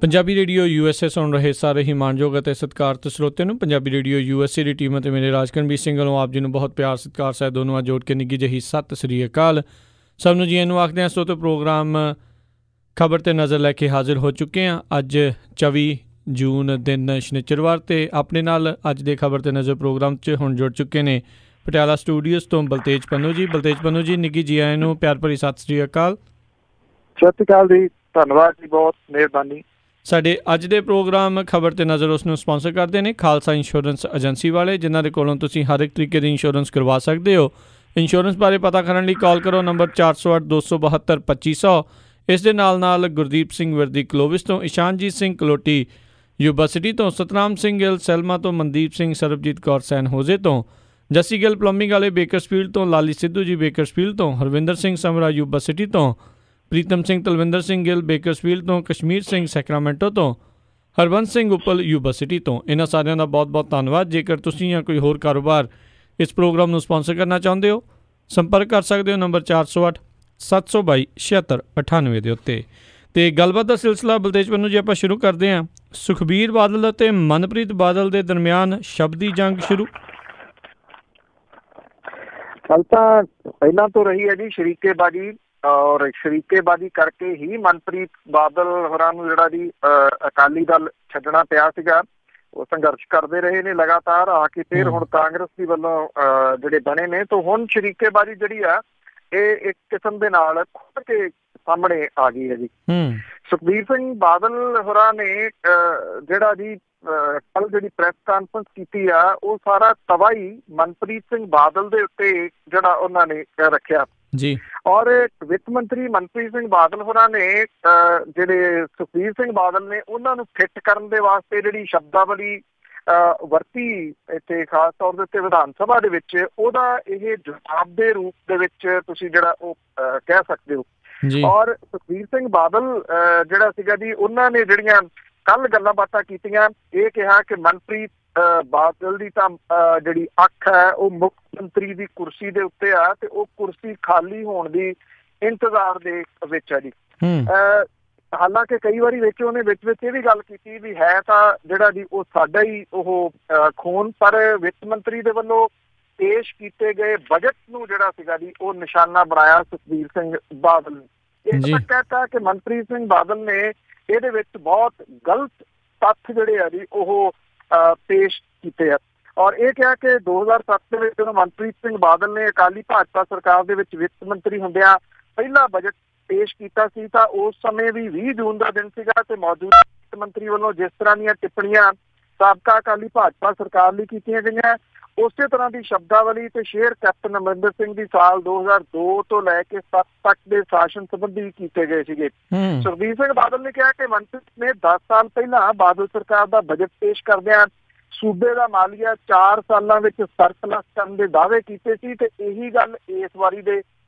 Punjabi radio USA ਸੁਣ ਰਹੇ ਸਾਰੇ ਹੀ ਮਾਣਯੋਗ ਅਤੇ ਸਤਿਕਾਰਤ ਸਰੋਤਿਆਂ ਨੂੰ ਪੰਜਾਬੀ ਰੇਡੀਓ USA ਦੀ ਟੀਮ ਅਤੇ ਮੇਰੇ ਰਾਜਕਰਨਵੀਰ ਸਿੰਘ ਵੱਲੋਂ ਆਪ ਜੀ ਨੂੰ ਬਹੁਤ ਪਿਆਰ ਸਤਿਕਾਰ ਸਾਹਿਬ ਦੋਨੋਂ ਜੋੜ ਕੇ ਨਿੱਘੀ ਜਿਹੀ ਸਤਿ ਸ੍ਰੀ ਅਕਾਲ। ਸਭ ਨੂੰ ਜੀ ਇਹਨੂੰ ਆਖਦੇ ਹਾਂ। ਸਰੋਤੇ ਪ੍ਰੋਗਰਾਮ ਖਬਰ 'ਤੇ ਨਜ਼ਰ ਲੈ ਕੇ ਹਾਜ਼ਰ ਹੋ ਚੁੱਕੇ ਹਾਂ। ਅੱਜ 24 ਜੂਨ ਦਿਨ ਸ਼ਨੀਚਰਵਾਰ ਅਤੇ ਆਪਣੇ ਨਾਲ ਅੱਜ ਦੇ ਖਬਰ 'ਤੇ ਨਜ਼ਰ ਪ੍ਰੋਗਰਾਮ 'ਚ ਹੁਣ ਜੁੜ ਚੁੱਕੇ ਨੇ ਪਟਿਆਲਾ ਸਟੂਡੀਓਜ਼ ਤੋਂ ਬਲਤੇਜ ਪੰਨੂ ਜੀ। ਬਲਤੇਜ ਪੰਨੂ ਜੀ ਨਿੱਘੀ ਜੀ ਆਇਆਂ ਨੂੰ ਪਿਆਰ ਭਰੀ ਸਤਿ ਸ੍ਰੀ ਅਕਾਲ। ਸਤਿ ਸ਼੍ਰੀ ਅਕਾਲ ਜੀ, ਧੰਨਵਾਦ ਜੀ, ਬਹੁਤ ਮਿਹਰਬਾਨੀ। ਸਾਡੇ ਅੱਜ ਦੇ ਪ੍ਰੋਗਰਾਮ ਖਬਰ 'ਤੇ ਨਜ਼ਰ ਉਸ ਨੂੰ ਸਪੋਂਸਰ ਕਰਦੇ ਨੇ ਖਾਲਸਾ ਇੰਸ਼ੋਰੈਂਸ ਏਜੰਸੀ ਵਾਲੇ, ਜਿਨ੍ਹਾਂ ਦੇ ਕੋਲੋਂ ਤੁਸੀਂ ਹਰ ਇੱਕ ਤਰੀਕੇ ਦੀ ਇੰਸ਼ੋਰੈਂਸ ਕਰਵਾ ਸਕਦੇ ਹੋ। ਇੰਸ਼ੋਰੈਂਸ ਬਾਰੇ ਪਤਾ ਕਰਨ ਲਈ ਕਾਲ ਕਰੋ ਨੰਬਰ 408 272 2500। ਇਸ ਦੇ ਨਾਲ ਗੁਰਦੀਪ ਸਿੰਘ ਵਰਦੀ ਕਲੋਵਿਸ ਤੋਂ, ਇਸ਼ਾਨਜੀਤ ਸਿੰਘ ਕਲੋਟੀ ਯੂਬਾ ਸਿਟੀ ਤੋਂ, ਸਤਨਾਮ ਸਿੰਘ ਗਿੱਲ ਸੈਲਮਾ ਤੋਂ, ਮਨਦੀਪ ਸਿੰਘ ਸਰਬਜੀਤ ਕੌਰ ਸੈਨ ਹੋਜ਼ੇ ਤੋਂ, ਜੱਸੀ ਗਿੱਲ ਪਲੰਬਿੰਗ ਵਾਲੇ ਬੇਕਰਸਫੀਲਡ ਤੋਂ, ਲਾਲੀ ਸਿੱਧੂ ਜੀ ਬੇਕਰਸਫੀਲਡ ਤੋਂ, ਹਰਵਿੰਦਰ ਸਿੰਘ ਸਮਰਾ ਯੂਬਾ ਸਿਟੀ ਤੋਂ, ਪ੍ਰੀਤਮ ਸਿੰਘ ਤਲਵਿੰਦਰ ਸਿੰਘ ਗਿੱਲ ਬੇਕਰਸਫੀਲਡ ਤੋਂ, ਕਸ਼ਮੀਰ ਸਿੰਘ ਸੈਕਰਾਮੈਂਟੋ ਤੋਂ, ਹਰਬੰਸ ਸਿੰਘ ਉੱਪਲ ਯੂਬਾ ਸਿਟੀ ਤੋਂ। ਇਹਨਾਂ ਸਾਰਿਆਂ ਦਾ ਬਹੁਤ ਬਹੁਤ ਧੰਨਵਾਦ। ਜੇਕਰ ਤੁਸੀਂ ਜਾਂ ਕੋਈ ਹੋਰ ਕਾਰੋਬਾਰ ਇਸ ਪ੍ਰੋਗਰਾਮ ਨੂੰ ਸਪੋਂਸਰ ਕਰਨਾ ਚਾਹੁੰਦੇ ਹੋ, ਸੰਪਰਕ ਕਰ ਸਕਦੇ ਹੋ ਨੰਬਰ 408 722 7698 ਦੇ ਉੱਤੇ। ਅਤੇ ਗੱਲਬਾਤ ਦਾ ਸਿਲਸਿਲਾ ਬਲਤੇਜ ਪੰਨੂ ਜੀ ਆਪਾਂ ਸ਼ੁਰੂ ਕਰਦੇ ਹਾਂ। ਸੁਖਬੀਰ ਬਾਦਲ ਅਤੇ ਮਨਪ੍ਰੀਤ ਬਾਦਲ ਦੇ ਦਰਮਿਆਨ ਸ਼ਬਦੀ ਜੰਗ ਸ਼ੁਰੂ। ਕੱਲ ਤਾਂ ਪਹਿਲਾਂ ਤੋਂ ਰਹੀ ਹੈ ਜੀ ਸ਼ਰੀਕੇਬਾਜ਼ੀ, ਔਰ ਸ਼ਰੀਕੇਬਾਜ਼ੀ ਕਰਕੇ ਹੀ ਮਨਪ੍ਰੀਤ ਬਾਦਲ ਹੋਰਾਂ ਨੂੰ ਜਿਹੜਾ ਜੀ ਅਕਾਲੀ ਦਲ ਛੱਡਣਾ ਪਿਆ ਸੀਗਾ। ਉਹ ਸੰਘਰਸ਼ ਕਰਦੇ ਰਹੇ ਨੇ ਲਗਾਤਾਰ ਆ ਕੇ, ਫਿਰ ਹੁਣ ਕਾਂਗਰਸ ਦੀ ਵੱਲੋਂ ਜਿਹੜੇ ਬਣੇ ਨੇ, ਤਾਂ ਹੁਣ ਸ਼ਰੀਕੇਬਾਜ਼ੀ ਜਿਹੜੀ ਆ ਇਹ ਇੱਕ ਕਿਸਮ ਦੇ ਨਾਲ ਖੁੱਲ੍ਹ ਕੇ ਸਾਹਮਣੇ ਆ ਗਈ ਹੈ ਜੀ। ਸੁਖਬੀਰ ਸਿੰਘ ਬਾਦਲ ਹੋਰਾਂ ਨੇ ਜਿਹੜਾ ਜੀ ਕੱਲ ਜਿਹੜੀ ਪ੍ਰੈਸ ਕਾਨਫਰੰਸ ਕੀਤੀ ਆ, ਉਹ ਸਾਰਾ ਤਬਾਹੀ ਮਨਪ੍ਰੀਤ ਸਿੰਘ ਬਾਦਲ ਦੇ ਉੱਤੇ ਜਿਹੜਾ ਉਹਨਾਂ ਨੇ ਰੱਖਿਆ ਜੀ। ਔਰ ਵਿੱਤ ਮੰਤਰੀ ਮਨਪ੍ਰੀਤ ਸਿੰਘ ਬਾਦਲ ਹੋਰਾਂ ਨੇ ਜਿਹੜੇ ਸੁਖਬੀਰ ਸਿੰਘ ਬਾਦਲ ਨੇ ਉਹਨਾਂ ਨੂੰ ਫਿੱਟ ਕਰਨ ਦੇ ਵਾਸਤੇ ਜਿਹੜੀ ਸ਼ਬਦਾਵਲੀ ਵਰਤੀ ਇੱਥੇ ਖਾਸ ਤੌਰ ਦੇ ਉੱਤੇ ਵਿਧਾਨ ਸਭਾ ਦੇ ਵਿੱਚ, ਉਹਦਾ ਇਹ ਜਵਾਬ ਦੇ ਰੂਪ ਦੇ ਵਿੱਚ ਤੁਸੀਂ ਜਿਹੜਾ ਉਹ ਕਹਿ ਸਕਦੇ ਹੋ। ਔਰ ਸੁਖਬੀਰ ਸਿੰਘ ਬਾਦਲ ਜਿਹੜਾ ਸੀਗਾ ਜੀ, ਉਹਨਾਂ ਨੇ ਜਿਹੜੀਆਂ ਕੱਲ ਗੱਲਾਂ ਬਾਤਾਂ ਕੀਤੀਆਂ, ਇਹ ਕਿਹਾ ਕਿ ਮਨਪ੍ਰੀਤ ਬਾਦਲ ਦੀ ਤਾਂ ਜਿਹੜੀ ਅੱਖ ਹੈ ਉਹ ਮੁੱਖ ਮੰਤਰੀ ਦੀ ਕੁਰਸੀ ਦੇ ਉੱਤੇ ਆ, ਤੇ ਉਹ ਕੁਰਸੀ ਖਾਲੀ ਹੋਣ ਦੀ ਇੰਤਜ਼ਾਰ ਦੇ ਵਿੱਚ ਹੈ ਜੀ। ਹਾਲਾਂਕਿ ਕਈ ਵਾਰੀ ਵਿੱਚ ਉਹਨੇ ਵਿੱਚ ਇਹ ਵੀ ਗੱਲ ਕੀਤੀ ਵੀ ਹੈ ਤਾਂ ਜਿਹੜਾ ਜੀ ਉਹ ਸਾਡਾ ਹੀ ਉਹ ਖੂਨ, ਪਰ ਵਿੱਤ ਮੰਤਰੀ ਦੇ ਵੱਲੋਂ ਪੇਸ਼ ਕੀਤੇ ਗਏ ਬਜਟ ਨੂੰ ਜਿਹੜਾ ਸੀਗਾ ਜੀ ਉਹ ਨਿਸ਼ਾਨਾ ਬਣਾਇਆ ਸੁਖਬੀਰ ਸਿੰਘ ਬਾਦਲ ਨੇ। ਇਹ ਕਹਿਤਾ ਕਿ ਮਨਪ੍ਰੀਤ ਸਿੰਘ ਬਾਦਲ ਨੇ ਇਹਦੇ ਵਿੱਚ ਬਹੁਤ ਗਲਤ ਤੱਥ ਜਿਹੜੇ ਆ ਜੀ ਉਹ ਪੇਸ਼ ਕੀਤੇ ਆ। ਔਰ ਇਹ ਕਿਹਾ ਕਿ 2007 ਦੇ ਵਿੱਚ ਜਦੋਂ ਮਨਪ੍ਰੀਤ ਸਿੰਘ ਬਾਦਲ ਨੇ ਅਕਾਲੀ ਭਾਜਪਾ ਸਰਕਾਰ ਦੇ ਵਿੱਚ ਵਿੱਤ ਮੰਤਰੀ ਹੁੰਦਿਆਂ ਪਹਿਲਾ ਬਜਟ ਪੇਸ਼ ਕੀਤਾ ਸੀ, ਤਾਂ ਉਸ ਸਮੇਂ ਵੀ 20 ਜੂਨ ਦਾ ਦਿਨ ਸੀਗਾ, ਤੇ ਮੌਜੂਦਾ ਵਿੱਤ ਮੰਤਰੀ ਵੱਲੋਂ ਜਿਸ ਤਰ੍ਹਾਂ ਦੀਆਂ ਟਿੱਪਣੀਆਂ ਸਾਬਕਾ ਅਕਾਲੀ ਭਾਜਪਾ ਸਰਕਾਰ ਲਈ ਕੀਤੀਆਂ ਗਈਆਂ, ਉਸੇ ਤਰ੍ਹਾਂ ਦੀ ਸ਼ਬਦਾਵਲੀ ਤੇ ਸ਼ੇਅਰ ਕੈਪਟਨ ਅਮਰਿੰਦਰ ਸਿੰਘ ਦੀ ਸਾਲ 2002 ਤੋਂ ਲੈ ਕੇ 7 ਤੱਕ ਦੇ ਸ਼ਾਸਨ ਸੰਬੰਧੀ ਕੀਤੇ ਗਏ ਸੀਗੇ। ਸੁਖਬੀਰ ਸਿੰਘ ਬਾਦਲ ਨੇ ਕਿਹਾ ਕਿ ਮਨਪ੍ਰੀਤ ਨੇ 10 ਸਾਲ ਪਹਿਲਾਂ ਬਾਦਲ ਸਰਕਾਰ ਦਾ ਬਜਟ ਪੇਸ਼ ਕਰਦਿਆਂ ਸੂਬੇ ਦਾ ਮਾਲੀਆ 4 ਸਾਲਾਂ ਵਿੱਚ ਸਰਪਲਸ ਕਰਨ ਦੇ ਦਾਅਵੇ ਕੀਤੇ ਸੀ, ਤੇ ਇਹੀ ਗੱਲ ਇਸ ਵਾਰੀ ਦੇ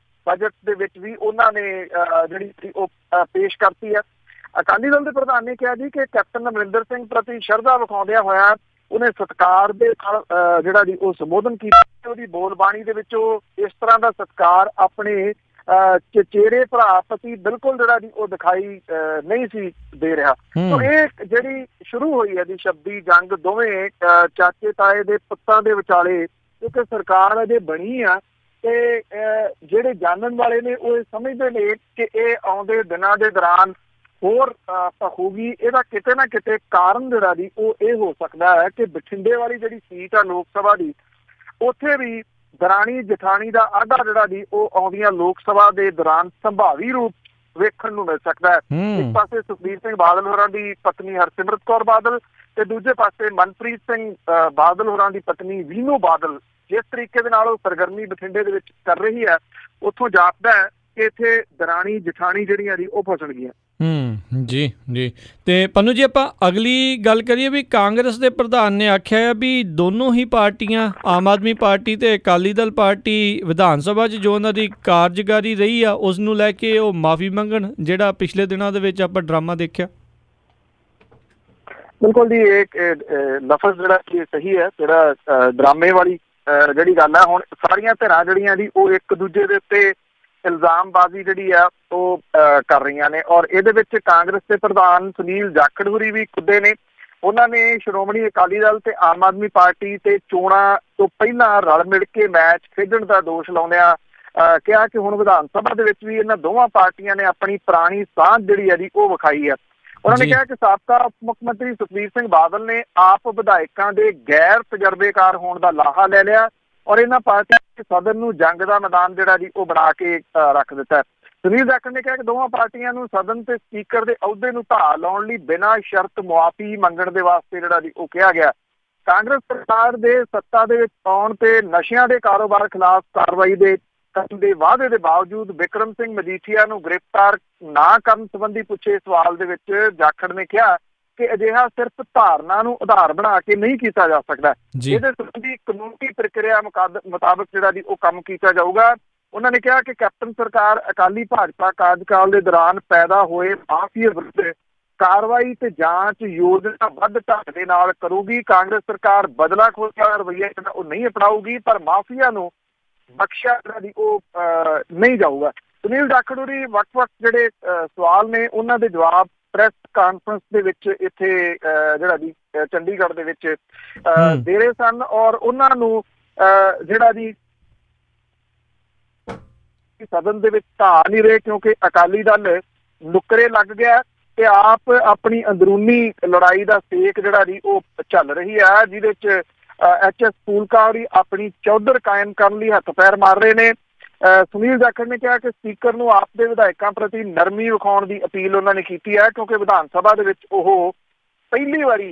ਬਜਟ ਦੇ ਵਿੱਚ ਵੀ ਉਹਨਾਂ ਨੇ ਜਿਹੜੀ ਉਹ ਪੇਸ਼ ਕਰਤੀ ਹੈ। ਅਕਾਲੀ ਦਲ ਦੇ ਪ੍ਰਧਾਨ ਨੇ ਕਿਹਾ ਜੀ ਕਿ ਕੈਪਟਨ ਅਮਰਿੰਦਰ ਸਿੰਘ ਪ੍ਰਤੀ ਸ਼ਰਧਾ ਵਿਖਾਉਂਦਿਆਂ ਹੋਇਆ ਉਹਨੇ ਸਤਿਕਾਰ ਦੇ ਨਾਲ ਜਿਹੜਾ ਜੀ ਉਹ ਸੰਬੋਧਨ ਕੀਤਾ। ਉਹਦੀ ਬੋਲਬਾਣੀ ਦੇ ਵਿੱਚ ਉਹ ਇਸ ਤਰ੍ਹਾਂ ਦਾ ਸਤਿਕਾਰ ਆਪਣੇ ਚਚੇਰੇ ਭਰਾ ਪ੍ਰਤੀ ਬਿਲਕੁਲ ਜਿਹੜਾ ਜੀ ਉਹ ਦਿਖਾਈ ਨਹੀਂ ਸੀ ਦੇ ਰਿਹਾ। ਤਾਂ ਇਹ ਜਿਹੜੀ ਸ਼ੁਰੂ ਹੋਈ ਹੈ ਜੀ ਸ਼ਬਦੀ ਜੰਗ ਦੋਵੇਂ ਚਾਚੇ ਤਾਏ ਦੇ ਪੁੱਤਾਂ ਦੇ ਵਿਚਾਲੇ, ਕਿਉਂਕਿ ਸਰਕਾਰ ਅਜੇ ਬਣੀ ਆ, ਤੇ ਜਿਹੜੇ ਜਾਣਨ ਵਾਲੇ ਨੇ ਉਹ ਸਮਝਦੇ ਨੇ ਕਿ ਇਹ ਆਉਂਦੇ ਦਿਨਾਂ ਦੇ ਦੌਰਾਨ ਹੋਰ ਹੋਊਗੀ। ਇਹਦਾ ਕਿਤੇ ਨਾ ਕਿਤੇ ਕਾਰਨ ਜਿਹੜਾ ਜੀ ਉਹ ਇਹ ਹੋ ਸਕਦਾ ਹੈ ਕਿ ਬਠਿੰਡੇ ਵਾਲੀ ਜਿਹੜੀ ਸੀਟ ਆ ਲੋਕ ਸਭਾ ਦੀ, ਉੱਥੇ ਵੀ ਦਰਾਣੀ ਜਠਾਣੀ ਦਾ ਆਧਾ ਜਿਹੜਾ ਜੀ ਉਹ ਆਉਂਦੀਆਂ ਲੋਕ ਸਭਾ ਦੇ ਦੌਰਾਨ ਸੰਭਾਵੀ ਰੂਪ ਵੇਖਣ ਨੂੰ ਮਿਲ ਸਕਦਾ ਹੈ। ਇੱਕ ਪਾਸੇ ਸੁਖਬੀਰ ਸਿੰਘ ਬਾਦਲ ਹੋਰਾਂ ਦੀ ਪਤਨੀ ਹਰਸਿਮਰਤ ਕੌਰ ਬਾਦਲ, ਤੇ ਦੂਜੇ ਪਾਸੇ ਮਨਪ੍ਰੀਤ ਸਿੰਘ ਬਾਦਲ ਹੋਰਾਂ ਦੀ ਪਤਨੀ ਵੀਨੂ ਬਾਦਲ ਜਿਸ ਤਰੀਕੇ ਦੇ ਨਾਲ ਉਹ ਸਰਗਰਮੀ ਬਠਿੰਡੇ ਦੇ ਵਿੱਚ ਕਰ ਰਹੀ ਹੈ, ਉੱਥੋਂ ਜਾਪਦਾ ਹੈ ਕਿ ਇੱਥੇ ਦਰਾਣੀ ਜਠਾਣੀ ਜਿਹੜੀਆਂ ਜੀ ਉਹ ਫਸਣਗੀਆਂ। ਜੀ ਜੀ। ਅਤੇ ਪੰਨੂ ਜੀ ਆਪਾਂ ਅਗਲੀ ਗੱਲ ਕਰੀਏ ਵੀ ਕਾਂਗਰਸ ਦੇ ਪ੍ਰਧਾਨ ਨੇ ਆਖਿਆ ਹੈ ਵੀ ਦੋਨੋਂ ਹੀ ਪਾਰਟੀਆਂ, ਆਮ ਆਦਮੀ ਪਾਰਟੀ ਅਤੇ ਅਕਾਲੀ ਦਲ ਪਾਰਟੀ, ਵਿਧਾਨ ਸਭਾ 'ਚ ਜੋ ਉਹਨਾਂ ਦੀ ਕਾਰਜਕਾਰੀ ਰਹੀ ਆ ਉਸ ਨੂੰ ਲੈ ਕੇ ਉਹ ਮਾਫੀ ਮੰਗਣ, ਜਿਹੜਾ ਪਿਛਲੇ ਦਿਨਾਂ ਦੇ ਵਿੱਚ ਆਪਾਂ ਡਰਾਮਾ ਦੇਖਿਆ। ਬਿਲਕੁਲ ਜੀ, ਇਹ ਲਫ਼ਜ਼ ਜਿਹੜਾ ਕਿ ਸਹੀ ਹੈ, ਜਿਹੜਾ ਡਰਾਮੇ ਵਾਲੀ ਜਿਹੜੀ ਗੱਲ ਹੈ। ਹੁਣ ਸਾਰੀਆਂ ਧਿਰਾਂ ਜਿਹੜੀਆਂ ਜੀ ਉਹ ਇੱਕ ਦੂਜੇ ਦੇ ਉੱਤੇ ਇਲਜ਼ਾਮਬਾਜ਼ੀ ਜਿਹੜੀ ਆ ਉਹ ਕਰ ਰਹੀਆਂ ਨੇ। ਔਰ ਇਹਦੇ ਵਿੱਚ ਕਾਂਗਰਸ ਦੇ ਪ੍ਰਧਾਨ ਸੁਨੀਲ ਜਾਖੜ ਹੋਰੀ ਵੀ ਕੁੱਦੇ ਨੇ। ਉਹਨਾਂ ਨੇ ਸ਼੍ਰੋਮਣੀ ਅਕਾਲੀ ਦਲ ਤੇ ਆਮ ਆਦਮੀ ਪਾਰਟੀ ਤੇ ਚੋਣਾਂ ਤੋਂ ਪਹਿਲਾਂ ਰਲ ਮਿਲ ਕੇ ਮੈਚ ਖੇਡਣ ਦਾ ਦੋਸ਼ ਲਾਉਂਦਿਆਂ ਕਿਹਾ ਕਿ ਹੁਣ ਵਿਧਾਨ ਸਭਾ ਦੇ ਵਿੱਚ ਵੀ ਇਹਨਾਂ ਦੋਵਾਂ ਪਾਰਟੀਆਂ ਨੇ ਆਪਣੀ ਪੁਰਾਣੀ ਸਾਂਝ ਜਿਹੜੀ ਹੈ ਜੀ ਉਹ ਵਿਖਾਈ ਹੈ। ਉਹਨਾਂ ਨੇ ਕਿਹਾ ਕਿ ਸਾਬਕਾ ਉਪ ਮੁੱਖ ਮੰਤਰੀ ਸੁਖਬੀਰ ਸਿੰਘ ਬਾਦਲ ਨੇ ਆਪ ਵਿਧਾਇਕਾਂ ਦੇ ਗੈਰ ਤਜਰਬੇਕਾਰ ਹੋਣ ਦਾ ਲਾਹਾ ਲੈ ਲਿਆ ਔਰ ਇਹਨਾਂ ਪਾਰਟੀਆਂ ਦੇ ਸਦਨ ਨੂੰ ਜੰਗ ਦਾ ਮੈਦਾਨ ਜਿਹੜਾ ਜੀ ਉਹ ਬਣਾ ਕੇ ਰੱਖ ਦਿੱਤਾ। ਸੁਨੀਲ ਜਾਖੜ ਨੇ ਕਿਹਾ ਕਿ ਦੋਵਾਂ ਪਾਰਟੀਆਂ ਨੂੰ ਸਦਨ ਤੇ ਸਪੀਕਰ ਦੇ ਅਹੁਦੇ ਨੂੰ ਢਾਹ ਲਾਉਣ ਲਈ ਬਿਨਾਂ ਸ਼ਰਤ ਮੁਆਫੀ ਮੰਗਣ ਦੇ ਵਾਸਤੇ ਜਿਹੜਾ ਜੀ ਉਹ ਕਿਹਾ ਗਿਆ। ਕਾਂਗਰਸ ਸਰਕਾਰ ਦੇ ਸੱਤਾ ਦੇ ਵਿੱਚ ਆਉਣ ਤੇ ਨਸ਼ਿਆਂ ਦੇ ਕਾਰੋਬਾਰ ਖਿਲਾਫ ਕਾਰਵਾਈ ਦੇ ਕਰਨ ਦੇ ਵਾਅਦੇ ਦੇ ਬਾਵਜੂਦ ਬਿਕਰਮ ਸਿੰਘ ਮਜੀਠੀਆ ਨੂੰ ਗ੍ਰਿਫਤਾਰ ਨਾ ਕਰਨ ਸੰਬੰਧੀ ਪੁੱਛੇ ਸਵਾਲ ਦੇ ਵਿੱਚ ਜਾਖੜ ਨੇ ਕਿਹਾ ਕਿ ਅਜਿਹਾ ਸਿਰਫ ਧਾਰਨਾ ਨੂੰ ਆਧਾਰ ਬਣਾ ਕੇ ਨਹੀਂ ਕੀਤਾ ਜਾ ਸਕਦਾ। ਇਹਦੇ ਸੰਬੰਧੀ ਕਾਨੂੰਨੀ ਪ੍ਰਕਿਰਿਆ ਮੁਤਾਬਕ ਜਿਹੜਾ ਜੀ ਉਹ ਕੰਮ ਕੀਤਾ ਜਾਊਗਾ। ਉਹਨਾਂ ਨੇ ਕਿਹਾ ਕਿ ਕੈਪਟਨ ਸਰਕਾਰ ਅਕਾਲੀ ਭਾਜਪਾ ਕਾਰਜਕਾਲ ਦੇ ਦੌਰਾਨ ਪੈਦਾ ਹੋਏ ਮਾਫੀਆ ਵਿਰੁੱਧ ਕਾਰਵਾਈ ਤੇ ਜਾਂਚ ਯੋਜਨਾਬੱਧ ਢੰਗ ਦੇ ਨਾਲ ਕਰੂਗੀ। ਕਾਂਗਰਸ ਸਰਕਾਰ ਬਦਲਾਖੋਰ ਦਾ ਰਵੱਈਆ ਜਿਹੜਾ ਉਹ ਨਹੀਂ ਅਪਣਾਊਗੀ ਪਰ ਮਾਫੀਆ ਨੂੰ ਬਖਸ਼ਿਆ ਜਿਹੜਾ ਜੀ ਉਹ ਨਹੀਂ ਜਾਊਗਾ। ਸੁਨੀਲ ਜਾਖੜ ਹੋਰੀ ਵੱਖ-ਵੱਖ ਜਿਹੜੇ ਸਵਾਲ ਨੇ ਉਹਨਾਂ ਦੇ ਜਵਾਬ ਪ੍ਰੈਸ ਕਾਨਫਰੰਸ ਦੇ ਵਿੱਚ ਇੱਥੇ ਜਿਹੜਾ ਜੀ ਚੰਡੀਗੜ੍ਹ ਦੇ ਵਿੱਚ ਦੇ ਰਹੇ ਸਨ ਔਰ ਉਹਨਾਂ ਨੂੰ ਜਿਹੜਾ ਜੀ ਸਦਨ ਦੇ ਵਿੱਚ ਢਾਹ ਨਹੀਂ ਰਹੇ ਕਿਉਂਕਿ ਅਕਾਲੀ ਦਲ ਨੁੱਕਰੇ ਲੱਗ ਗਿਆ ਤੇ ਆਪ ਆਪਣੀ ਅੰਦਰੂਨੀ ਲੜਾਈ ਦਾ ਸੇਕ ਜਿਹੜਾ ਜੀ ਉਹ ਚੱਲ ਰਹੀ ਹੈ ਜਿਹਦੇ ਚ HS ਫੂਲਕਾ ਹੋਰੀ ਆਪਣੀ ਚੌਧਰ ਕਾਇਮ ਕਰਨ ਲਈ ਹੱਥ ਪੈਰ ਮਾਰ ਰਹੇ ਨੇ। ਸੁਨੀਲ ਜਾਖੜ ਨੇ ਕਿਹਾ ਕਿ ਸਪੀਕਰ ਨੂੰ ਆਪ ਦੇ ਵਿਧਾਇਕਾਂ ਪ੍ਰਤੀ ਨਰਮੀ ਵਿਖਾਉਣ ਦੀ ਅਪੀਲ ਉਹਨਾਂ ਨੇ ਕੀਤੀ ਹੈ ਕਿਉਂਕਿ ਵਿਧਾਨ ਸਭਾ ਦੇ ਵਿੱਚ ਉਹ ਪਹਿਲੀ ਵਾਰੀ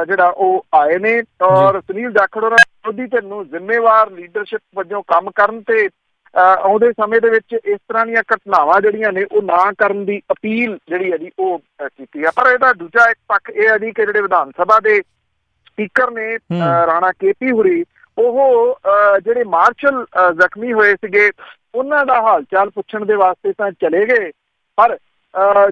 ਜਿਹੜਾ ਉਹ ਆਏ ਨੇ ਔਰ ਸੁਨੀਲ ਜਾਖੜ ਹੋਰਾਂ ਵਿਰੋਧੀ ਧਿਰ ਨੂੰ ਜ਼ਿੰਮੇਵਾਰ ਲੀਡਰਸ਼ਿਪ ਵਜੋਂ ਕੰਮ ਕਰਨ ਤੇ ਆਉਂਦੇ ਸਮੇਂ ਦੇ ਵਿੱਚ ਇਸ ਤਰ੍ਹਾਂ ਦੀਆਂ ਘਟਨਾਵਾਂ ਜਿਹੜੀਆਂ ਨੇ ਉਹ ਨਾ ਕਰਨ ਦੀ ਅਪੀਲ ਜਿਹੜੀ ਹੈ ਜੀ ਉਹ ਕੀਤੀ ਹੈ। ਪਰ ਇਹਦਾ ਦੂਜਾ ਇੱਕ ਪੱਖ ਇਹ ਹੈ ਜੀ ਕਿ ਜਿਹੜੇ ਵਿਧਾਨ ਸਭਾ ਦੇ ਸਪੀਕਰ ਨੇ ਰਾਣਾ KP ਹੋਰੀ ਉਹ ਜਿਹੜੇ ਮਾਰਸ਼ਲ ਜ਼ਖਮੀ ਹੋਏ ਸੀਗੇ ਉਹਨਾਂ ਦਾ ਹਾਲ ਚਾਲ ਪੁੱਛਣ ਦੇ ਵਾਸਤੇ ਤਾਂ ਚਲੇ ਗਏ ਪਰ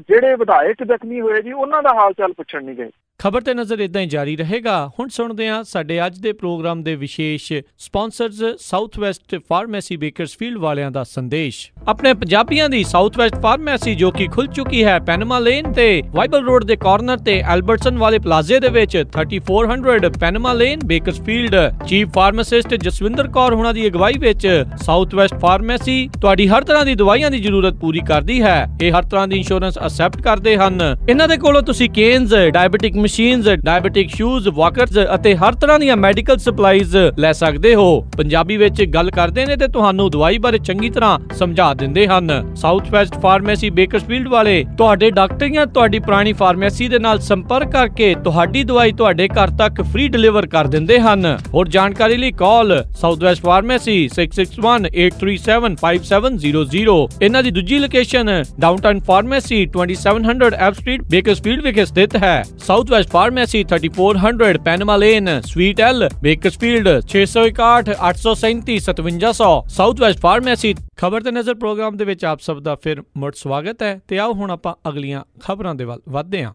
ਜਿਹੜੇ ਵਿਧਾਇਕ ਜ਼ਖਮੀ ਹੋਏ ਜੀ ਉਹਨਾਂ ਦਾ ਹਾਲ ਚਾਲ ਪੁੱਛਣ ਨਹੀਂ ਗਏ। ਖਬਰ ਤੇ ਨਜ਼ਰ ਇਦਾਂ ਹੀ ਜਾਰੀ ਰਹੇਗਾ। ਹੁਣ ਸੁਣਦੇ ਹਾਂ ਸਾਡੇ ਅੱਜ ਦੇ ਪ੍ਰੋਗਰਾਮ ਦੇ ਵਿਸ਼ੇਸ਼ ਸਪਾਂਸਰਜ਼ ਸਾਊਥ ਵੈਸਟ ਫਾਰਮੇਸੀ ਬੇਕਰਸਫੀਲਡ ਵਾਲਿਆਂ ਦਾ ਸੰਦੇਸ਼। ਆਪਣੇ ਪੰਜਾਬੀਆਂ ਦੀ ਸਾਊਥ ਵੈਸਟ ਫਾਰਮੇਸੀ ਜੋ ਕਿ ਖੁੱਲ ਚੁੱਕੀ ਹੈ ਪੈਨਮਾ ਲੇਨ ਤੇ ਵਾਈਬਲ ਰੋਡ ਦੇ ਕਾਰਨਰ ਤੇ ਐਲਬਰਟਸਨ ਵਾਲੇ ਪਲਾਜ਼ੇ ਦੇ ਵਿੱਚ 3400 Panama lane Bakersfield. Chief pharmacist Jaswinder Kaur ਹੁਣਾਂ ਦੀ ਅਗਵਾਈ ਵਿੱਚ ਸਾਊਥ ਵੈਸਟ ਫਾਰਮੇਸੀ ਤੁਹਾਡੀ ਹਰ ਤਰ੍ਹਾਂ ਦੀ ਦਵਾਈਆਂ ਦੀ ਜ਼ਰੂਰਤ ਪੂਰੀ ਕਰਦੀ ਹੈ। ਇਹ ਹਰ ਤਰ੍ਹਾਂ ਦੀ ਇੰਸ਼ੋਰੈਂਸ ਅਸੈਪਟ ਕਰਦੇ ਹਨ। ਇਹਨਾਂ ਦੇ ਕੋਲੋਂ ਤੁਸੀਂ ਕੇਨਜ਼, ਡਾਇਬੀਟਿਕ ਮਸ਼ੀਨਜ਼, ਡਾਇਬੀਟਿਕ ਸ਼ੂਜ਼, ਵਾਕਰਜ਼ ਅਤੇ ਹਰ ਤਰ੍ਹਾਂ ਦੀਆਂ ਮੈਡੀਕਲ ਸਪਲਾਈਜ਼ ਲੈ ਸਕਦੇ ਹੋ। ਪੰਜਾਬੀ ਵਿੱਚ ਗੱਲ ਕਰਦੇ ਨੇ ਤੇ ਤੁਹਾਨੂੰ ਦਵਾਈ ਬਾਰੇ ਚੰਗੀ ਤਰ੍ਹਾਂ ਸਮਝਾ ਦਿੰਦੇ ਹਨ। ਸਾਊਥ ਵੈਸਟ ਫਾਰਮੇਸੀ ਬੇਕਰਸਫੀਲਡ ਵਾਲੇ ਤੁਹਾਡੇ ਡਾਕਟਰ ਜਾਂ ਤੁਹਾਡੀ ਪੁਰਾਣੀ ਫਾਰਮੇਸੀ ਦੇ ਨਾਲ ਸੰਪਰਕ ਕਰਕੇ ਤੁਹਾਡੀ ਦਵਾਈ ਤੁਹਾਡੇ ਘਰ ਤੱਕ ਫ੍ਰੀ ਡਿਲੀਵਰ ਕਰ ਦਿੰਦੇ ਹਨ। ਹੋਰ ਜਾਣਕਾਰੀ ਲਈ ਕਾਲ ਸਾਊਥ ਵੈਸਟ ਫਾਰਮੇਸੀ 6618375700। ਇਹਨਾਂ ਦੀ ਦੂਜੀ location downtown pharmacy 2700 F street Bakersfield ਵਿਖੇ ਸਥਿਤ ਹੈ। South west pharmacy 3400 Panama lane suite L Bakersfield 661 837 5700 south west pharmacy. ਖਬਰ ਤੇ ਨਜ਼ਰ ਪ੍ਰੋਗਰਾਮ ਦੇ ਵਿੱਚ ਆਪ ਸਭ ਦਾ ਫਿਰ ਮੁੜ ਸਵਾਗਤ ਹੈ ਤੇ ਆਓ ਹੁਣ ਆਪਾਂ ਅਗਲੀਆਂ ਖਬਰਾਂ ਦੇ ਵੱਲ ਵਧਦੇ ਹਾਂ।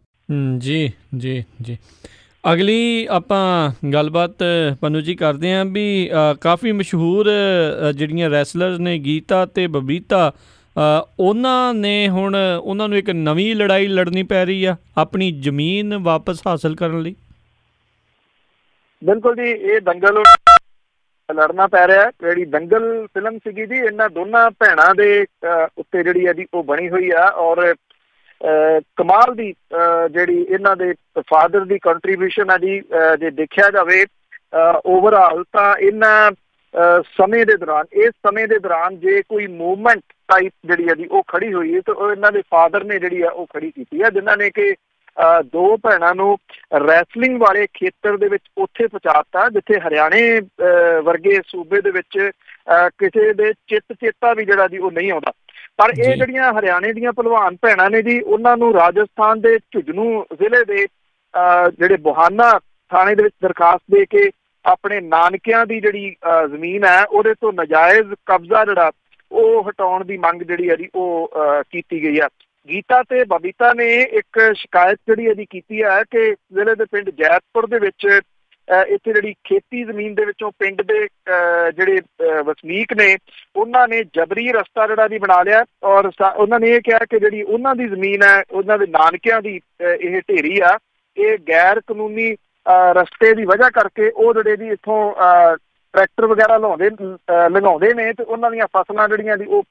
ਜੀ ਅਗਲੀ ਆਪਾਂ ਗੱਲਬਾਤ ਪਨੂ ਜੀ ਕਰਦੇ ਹਾਂ ਵੀ ਕਾਫੀ ਮਸ਼ਹੂਰ ਜਿਹੜੀਆਂ ਰੈਸਲਰਸ ਨੇ ਗੀਤਾ ਤੇ ਬਬੀਤਾ ਉਹਨਾਂ ਨੇ ਹੁਣ ਉਹਨਾਂ ਨੂੰ ਇੱਕ ਨਵੀਂ ਲੜਾਈ ਲੜਨੀ ਪੈ ਰਹੀ ਆ ਆਪਣੀ ਜ਼ਮੀਨ ਵਾਪਸ ਹਾਸਲ ਕਰਨ ਲਈ। ਬਿਲਕੁਲ ਜੀ ਇਹ ਦੰਗਲ ਲੜਨਾ ਪੈ ਰਿਹਾ। ਜਿਹੜੀ ਦੰਗਲ ਫਿਲਮ ਸੀਗੀ ਜੀ ਇਹਨਾਂ ਦੋਨਾਂ ਭੈਣਾਂ ਦੇ ਉੱਤੇ ਜਿਹੜੀ ਹੈ ਜੀ ਉਹ ਬਣੀ ਹੋਈ ਆ ਔਰ ਕਮਾਲ ਦੀ ਜਿਹੜੀ ਇਹਨਾਂ ਦੇ ਫਾਦਰ ਦੀ ਕੰਟਰੀਬਿਊਸ਼ਨ ਆ ਜੀ ਜੇ ਦੇਖਿਆ ਜਾਵੇ ਓਵਰਆਲ ਤਾਂ ਇਹਨਾਂ ਸਮੇਂ ਦੇ ਦੌਰਾਨ ਜੇ ਕੋਈ ਮੂਵਮੈਂਟ ਟਾਈਪ ਜਿਹੜੀ ਹੈ ਜੀ ਉਹ ਖੜੀ ਹੋਈ ਹੈ ਤਾਂ ਉਹ ਇਹਨਾਂ ਦੇ ਫਾਦਰ ਨੇ ਜਿਹੜੀ ਆ ਉਹ ਖੜੀ ਕੀਤੀ ਹੈ ਜਿਨ੍ਹਾਂ ਨੇ ਕਿ ਦੋ ਭੈਣਾਂ ਨੂੰ ਰੈਸਲਿੰਗ ਵਾਲੇ ਖੇਤਰ ਦੇ ਵਿੱਚ ਉੱਥੇ ਪਹੁੰਚਾਤਾ ਜਿੱਥੇ ਹਰਿਆਣੇ ਵਰਗੇ ਸੂਬੇ ਦੇ ਵਿੱਚ ਕਿਸੇ ਦੇ ਚੇਤਾ ਵੀ ਜਿਹੜਾ ਜੀ ਉਹ ਨਹੀਂ ਆਉਂਦਾ। ਪਰ ਇਹ ਜਿਹੜੀਆਂ ਹਰਿਆਣੇ ਦੀਆਂ ਭਲਵਾਨ ਭੈਣਾਂ ਨੇ ਜੀ ਉਹਨਾਂ ਨੂੰ ਰਾਜਸਥਾਨ ਦੇ ਝੁੰਝਨੂ ਜ਼ਿਲ੍ਹੇ ਦੇ ਜਿਹੜੇ ਬੋਹਾਨਾ ਥਾਣੇ ਦੇ ਵਿੱਚ ਦਰਖਾਸਤ ਦੇ ਕੇ ਆਪਣੇ ਨਾਨਕਿਆਂ ਦੀ ਜਿਹੜੀ ਜ਼ਮੀਨ ਹੈ ਉਹਦੇ ਤੋਂ ਨਾਜਾਇਜ਼ ਕਬਜ਼ਾ ਜਿਹੜਾ ਉਹ ਹਟਾਉਣ ਦੀ ਮੰਗ ਜਿਹੜੀ ਹੈ ਜੀ ਉਹ ਕੀਤੀ ਗਈ ਆ। ਗੀਤਾ ਤੇ ਬਬੀਤਾ ਨੇ ਇੱਕ ਸ਼ਿਕਾਇਤ ਜਿਹੜੀ ਹੈ ਜੀ ਕੀਤੀ ਹੈ ਕਿ ਜ਼ਿਲ੍ਹੇ ਦੇ ਪਿੰਡ ਜੈਤਪੁਰ ਦੇ ਵਿੱਚ ਇੱਥੇ ਜਿਹੜੀ ਖੇਤੀ ਜ਼ਮੀਨ ਦੇ ਵਿੱਚੋਂ ਪਿੰਡ ਦੇ ਜਿਹੜੇ ਵਸਨੀਕ ਨੇ ਉਹਨਾਂ ਨੇ ਜਬਰੀ ਰਸਤਾ ਜਿਹੜਾ ਦੀ ਬਣਾ ਲਿਆ ਔਰ ਉਹਨਾਂ ਨੇ ਇਹ ਕਿਹਾ ਕਿ ਜਿਹੜੀ ਉਹਨਾਂ ਦੀ ਜ਼ਮੀਨ ਹੈ ਉਹਨਾਂ ਦੇ ਨਾਨਕਿਆਂ ਦੀ ਇਹ ਢੇਰੀ ਆ ਇਹ ਗੈਰ ਕਾਨੂੰਨੀ ਰਸਤੇ ਦੀ ਵਜ੍ਹਾ ਕਰਕੇ ਉਹ ਜਿਹੜੇ ਦੀ ਇੱਥੋਂ ਟਰੈਕਟਰ ਵਗੈਰਾ ਲਗਾਉਂਦੇ ਨੇ ਤੇ ਉਹਨਾਂ ਦੀਆਂ ਫਸਲਾਂ ਜਿਹੜੀਆਂ ਦੀ ਉਹ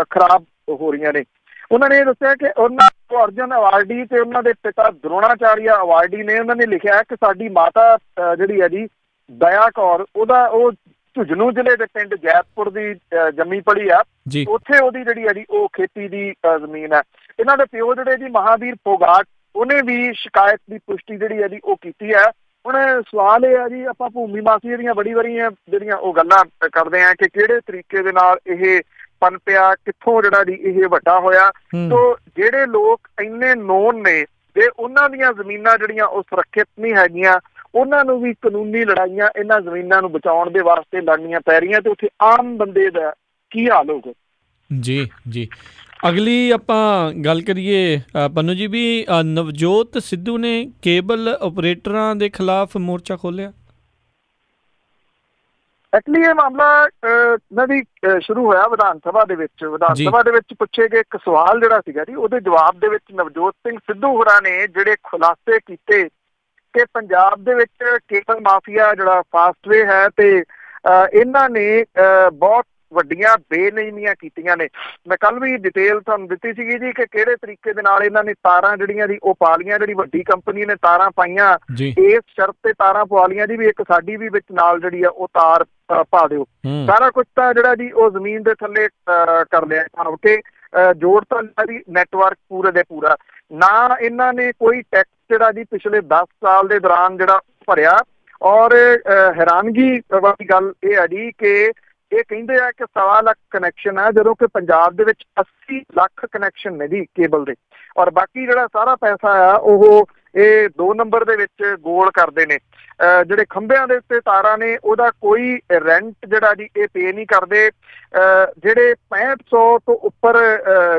ਖਰਾਬ ਹੋ ਰਹੀਆਂ ਨੇ। ਉਹਨਾਂ ਨੇ ਇਹ ਦੱਸਿਆ ਕਿ ਉਹਨਾਂ ਅਰਜਨ ਅਵਾਰਡੀ ਤੇ ਉਹਨਾਂ ਦੇ ਪਿਤਾ ਦਰੋਣਾਚਾਰੀਆ ਅਵਾਰਡੀ ਨੇ ਉਹਨਾਂ ਨੇ ਲਿਖਿਆ ਕਿ ਸਾਡੀ ਮਾਤਾ ਜਿਹੜੀ ਹੈ ਜੀ ਦਇਆ ਕੌਰ ਉਹ ਝੁੰਝਨੂ ਜ਼ਿਲ੍ਹੇ ਦੇ ਪਿੰਡ ਜੈਤਪੁਰ ਦੀ ਜੰਮੀ ਪਲੀ ਆ, ਉੱਥੇ ਉਹਦੀ ਜਿਹੜੀ ਹੈ ਜੀ ਉਹ ਖੇਤੀ ਦੀ ਜ਼ਮੀਨ ਹੈ। ਇਹਨਾਂ ਦੇ ਪਿਓ ਜਿਹੜੇ ਜੀ ਮਹਾਵੀਰ ਫੋਗਾਟ ਉਹਨੇ ਵੀ ਸ਼ਿਕਾਇਤ ਦੀ ਪੁਸ਼ਟੀ ਜਿਹੜੀ ਹੈ ਜੀ ਉਹ ਕੀਤੀ ਹੈ। ਹੁਣ ਸਵਾਲ ਇਹ ਹੈ ਜੀ ਆਪਾਂ ਭੂਮੀ ਮਾਫੀਆ ਦੀਆਂ ਬੜੀ ਵਾਰੀਆਂ ਜਿਹੜੀਆਂ ਉਹ ਗੱਲਾਂ ਕਰਦੇ ਆ ਕਿ ਕਿਹੜੇ ਤਰੀਕੇ ਦੇ ਨਾਲ ਇਹ ਪਨਪਿਆ, ਕਿੱਥੋਂ ਜਿਹੜਾ ਜੀ ਇਹ ਵੱਡਾ ਹੋਇਆ। ਤੋ ਜਿਹੜੇ ਲੋਕ ਇੰਨੇ ਨੋਨ ਨੇ ਤੇ ਉਹਨਾਂ ਦੀਆਂ ਜ਼ਮੀਨਾਂ ਜਿਹੜੀਆਂ ਉਹ ਸੁਰੱਖਿਅਤ ਨਹੀਂ ਹੈਗੀਆਂ, ਉਹਨਾਂ ਨੂੰ ਵੀ ਕਾਨੂੰਨੀ ਲੜਾਈਆਂ ਇਹਨਾਂ ਜ਼ਮੀਨਾਂ ਨੂੰ ਬਚਾਉਣ ਦੇ ਵਾਸਤੇ ਲੜਨੀਆਂ ਪੈ ਰਹੀਆਂ ਤੇ ਉੱਥੇ ਆਮ ਬੰਦੇ ਦਾ ਕੀ ਹਾਲ ਹੋਊਗਾ। ਜੀ ਜੀ, ਅਗਲੀ ਆਪਾਂ ਗੱਲ ਕਰੀਏ ਪੰਨੂ ਜੀ ਵੀ ਨਵਜੋਤ ਸਿੱਧੂ ਨੇ ਕੇਬਲ ਆਪਰੇਟਰਾਂ ਦੇ ਖਿਲਾਫ ਮੋਰਚਾ ਖੋਲ੍ਹਿਆ। ਐਕਚੁਅਲੀ ਇਹ ਮਾਮਲਾ ਵੀ ਸ਼ੁਰੂ ਹੋਇਆ ਵਿਧਾਨ ਸਭਾ ਦੇ ਵਿੱਚ। ਵਿਧਾਨ ਸਭਾ ਦੇ ਵਿੱਚ ਪੁੱਛੇ ਗਏ ਇੱਕ ਸਵਾਲ ਜਿਹੜਾ ਸੀਗਾ ਜੀ ਉਹਦੇ ਜਵਾਬ ਦੇ ਵਿੱਚ ਨਵਜੋਤ ਸਿੰਘ ਸਿੱਧੂ ਹੋਰਾਂ ਨੇ ਜਿਹੜੇ ਖੁਲਾਸੇ ਕੀਤੇ ਕਿ ਪੰਜਾਬ ਦੇ ਵਿੱਚ ਕੇਬਲ ਮਾਫੀਆ ਜਿਹੜਾ ਫਾਸਟਵੇ ਹੈ ਤੇ ਇਹਨਾਂ ਨੇ ਬਹੁਤ ਵੱਡੀਆਂ ਬੇਨਿਯਮੀਆਂ ਕੀਤੀਆਂ ਨੇ। ਮੈਂ ਕੱਲ ਵੀ ਡਿਟੇਲ ਤੁਹਾਨੂੰ ਦਿੱਤੀ ਸੀਗੀ ਜੀ ਕਿ ਕਿਹੜੇ ਤਰੀਕੇ ਦੇ ਨਾਲ ਇਹਨਾਂ ਨੇ ਤਾਰਾਂ ਜਿਹੜੀਆਂ ਦੀ ਉਹ ਪਾ ਲਈਆਂ, ਜਿਹੜੀ ਵੱਡੀ ਕੰਪਨੀ ਨੇ ਤਾਰਾਂ ਪਾਈਆਂ ਇਸ ਸ਼ਰਤ ਤੇ ਤਾਰਾਂ ਪਵਾ ਲਈਆਂ ਜੀ ਵੀ ਇੱਕ ਸਾਡੀ ਵੀ ਵਿੱਚ ਨਾਲ ਜਿਹੜੀ ਆ ਉਹ ਤਾਰ ਪਾ ਦਿਓ। ਸਾਰਾ ਕੁਛ ਤਾਂ ਜਿਹੜਾ ਜੀ ਉਹ ਜ਼ਮੀਨ ਦੇ ਥੱਲੇ ਕਰ ਲਿਆ ਭਾਵ ਕਿ ਜੋੜ ਤਾਂ ਜੀ ਨੈਟਵਰਕ ਪੂਰੇ ਦੇ ਪੂਰਾ ਨਾ ਇਹਨਾਂ ਨੇ ਕੋਈ ਟੈਕਸ ਜਿਹੜਾ ਜੀ ਪਿਛਲੇ 10 ਸਾਲ ਦੇ ਦੌਰਾਨ ਜਿਹੜਾ ਭਰਿਆ। ਔਰ ਹੈਰਾਨਗੀ ਵਾਲੀ ਗੱਲ ਇਹ ਹੈ ਜੀ ਕਿ ਇਹ ਕਹਿੰਦੇ ਆ ਕਿ 1.25 ਲੱਖ ਕਨੈਕਸ਼ਨ ਹੈ ਜਦੋਂ ਕਿ ਪੰਜਾਬ ਦੇ ਵਿੱਚ 80 ਲੱਖ ਕਨੈਕਸ਼ਨ ਨੇ ਜੀ ਕੇਬਲ ਦੇ ਔਰ ਬਾਕੀ ਜਿਹੜਾ ਸਾਰਾ ਪੈਸਾ ਆ ਉਹ ਇਹ 2 ਨੰਬਰ ਦੇ ਵਿੱਚ ਗੋਲ ਕਰਦੇ ਨੇ। ਜਿਹੜੇ ਖੰਭਿਆਂ ਦੇ ਉੱਤੇ ਤਾਰਾਂ ਨੇ ਉਹਦਾ ਕੋਈ ਰੈਂਟ ਜਿਹੜਾ ਜੀ ਇਹ ਪੇ ਨਹੀਂ ਕਰਦੇ। ਜਿਹੜੇ 6500 ਤੋਂ ਉੱਪਰ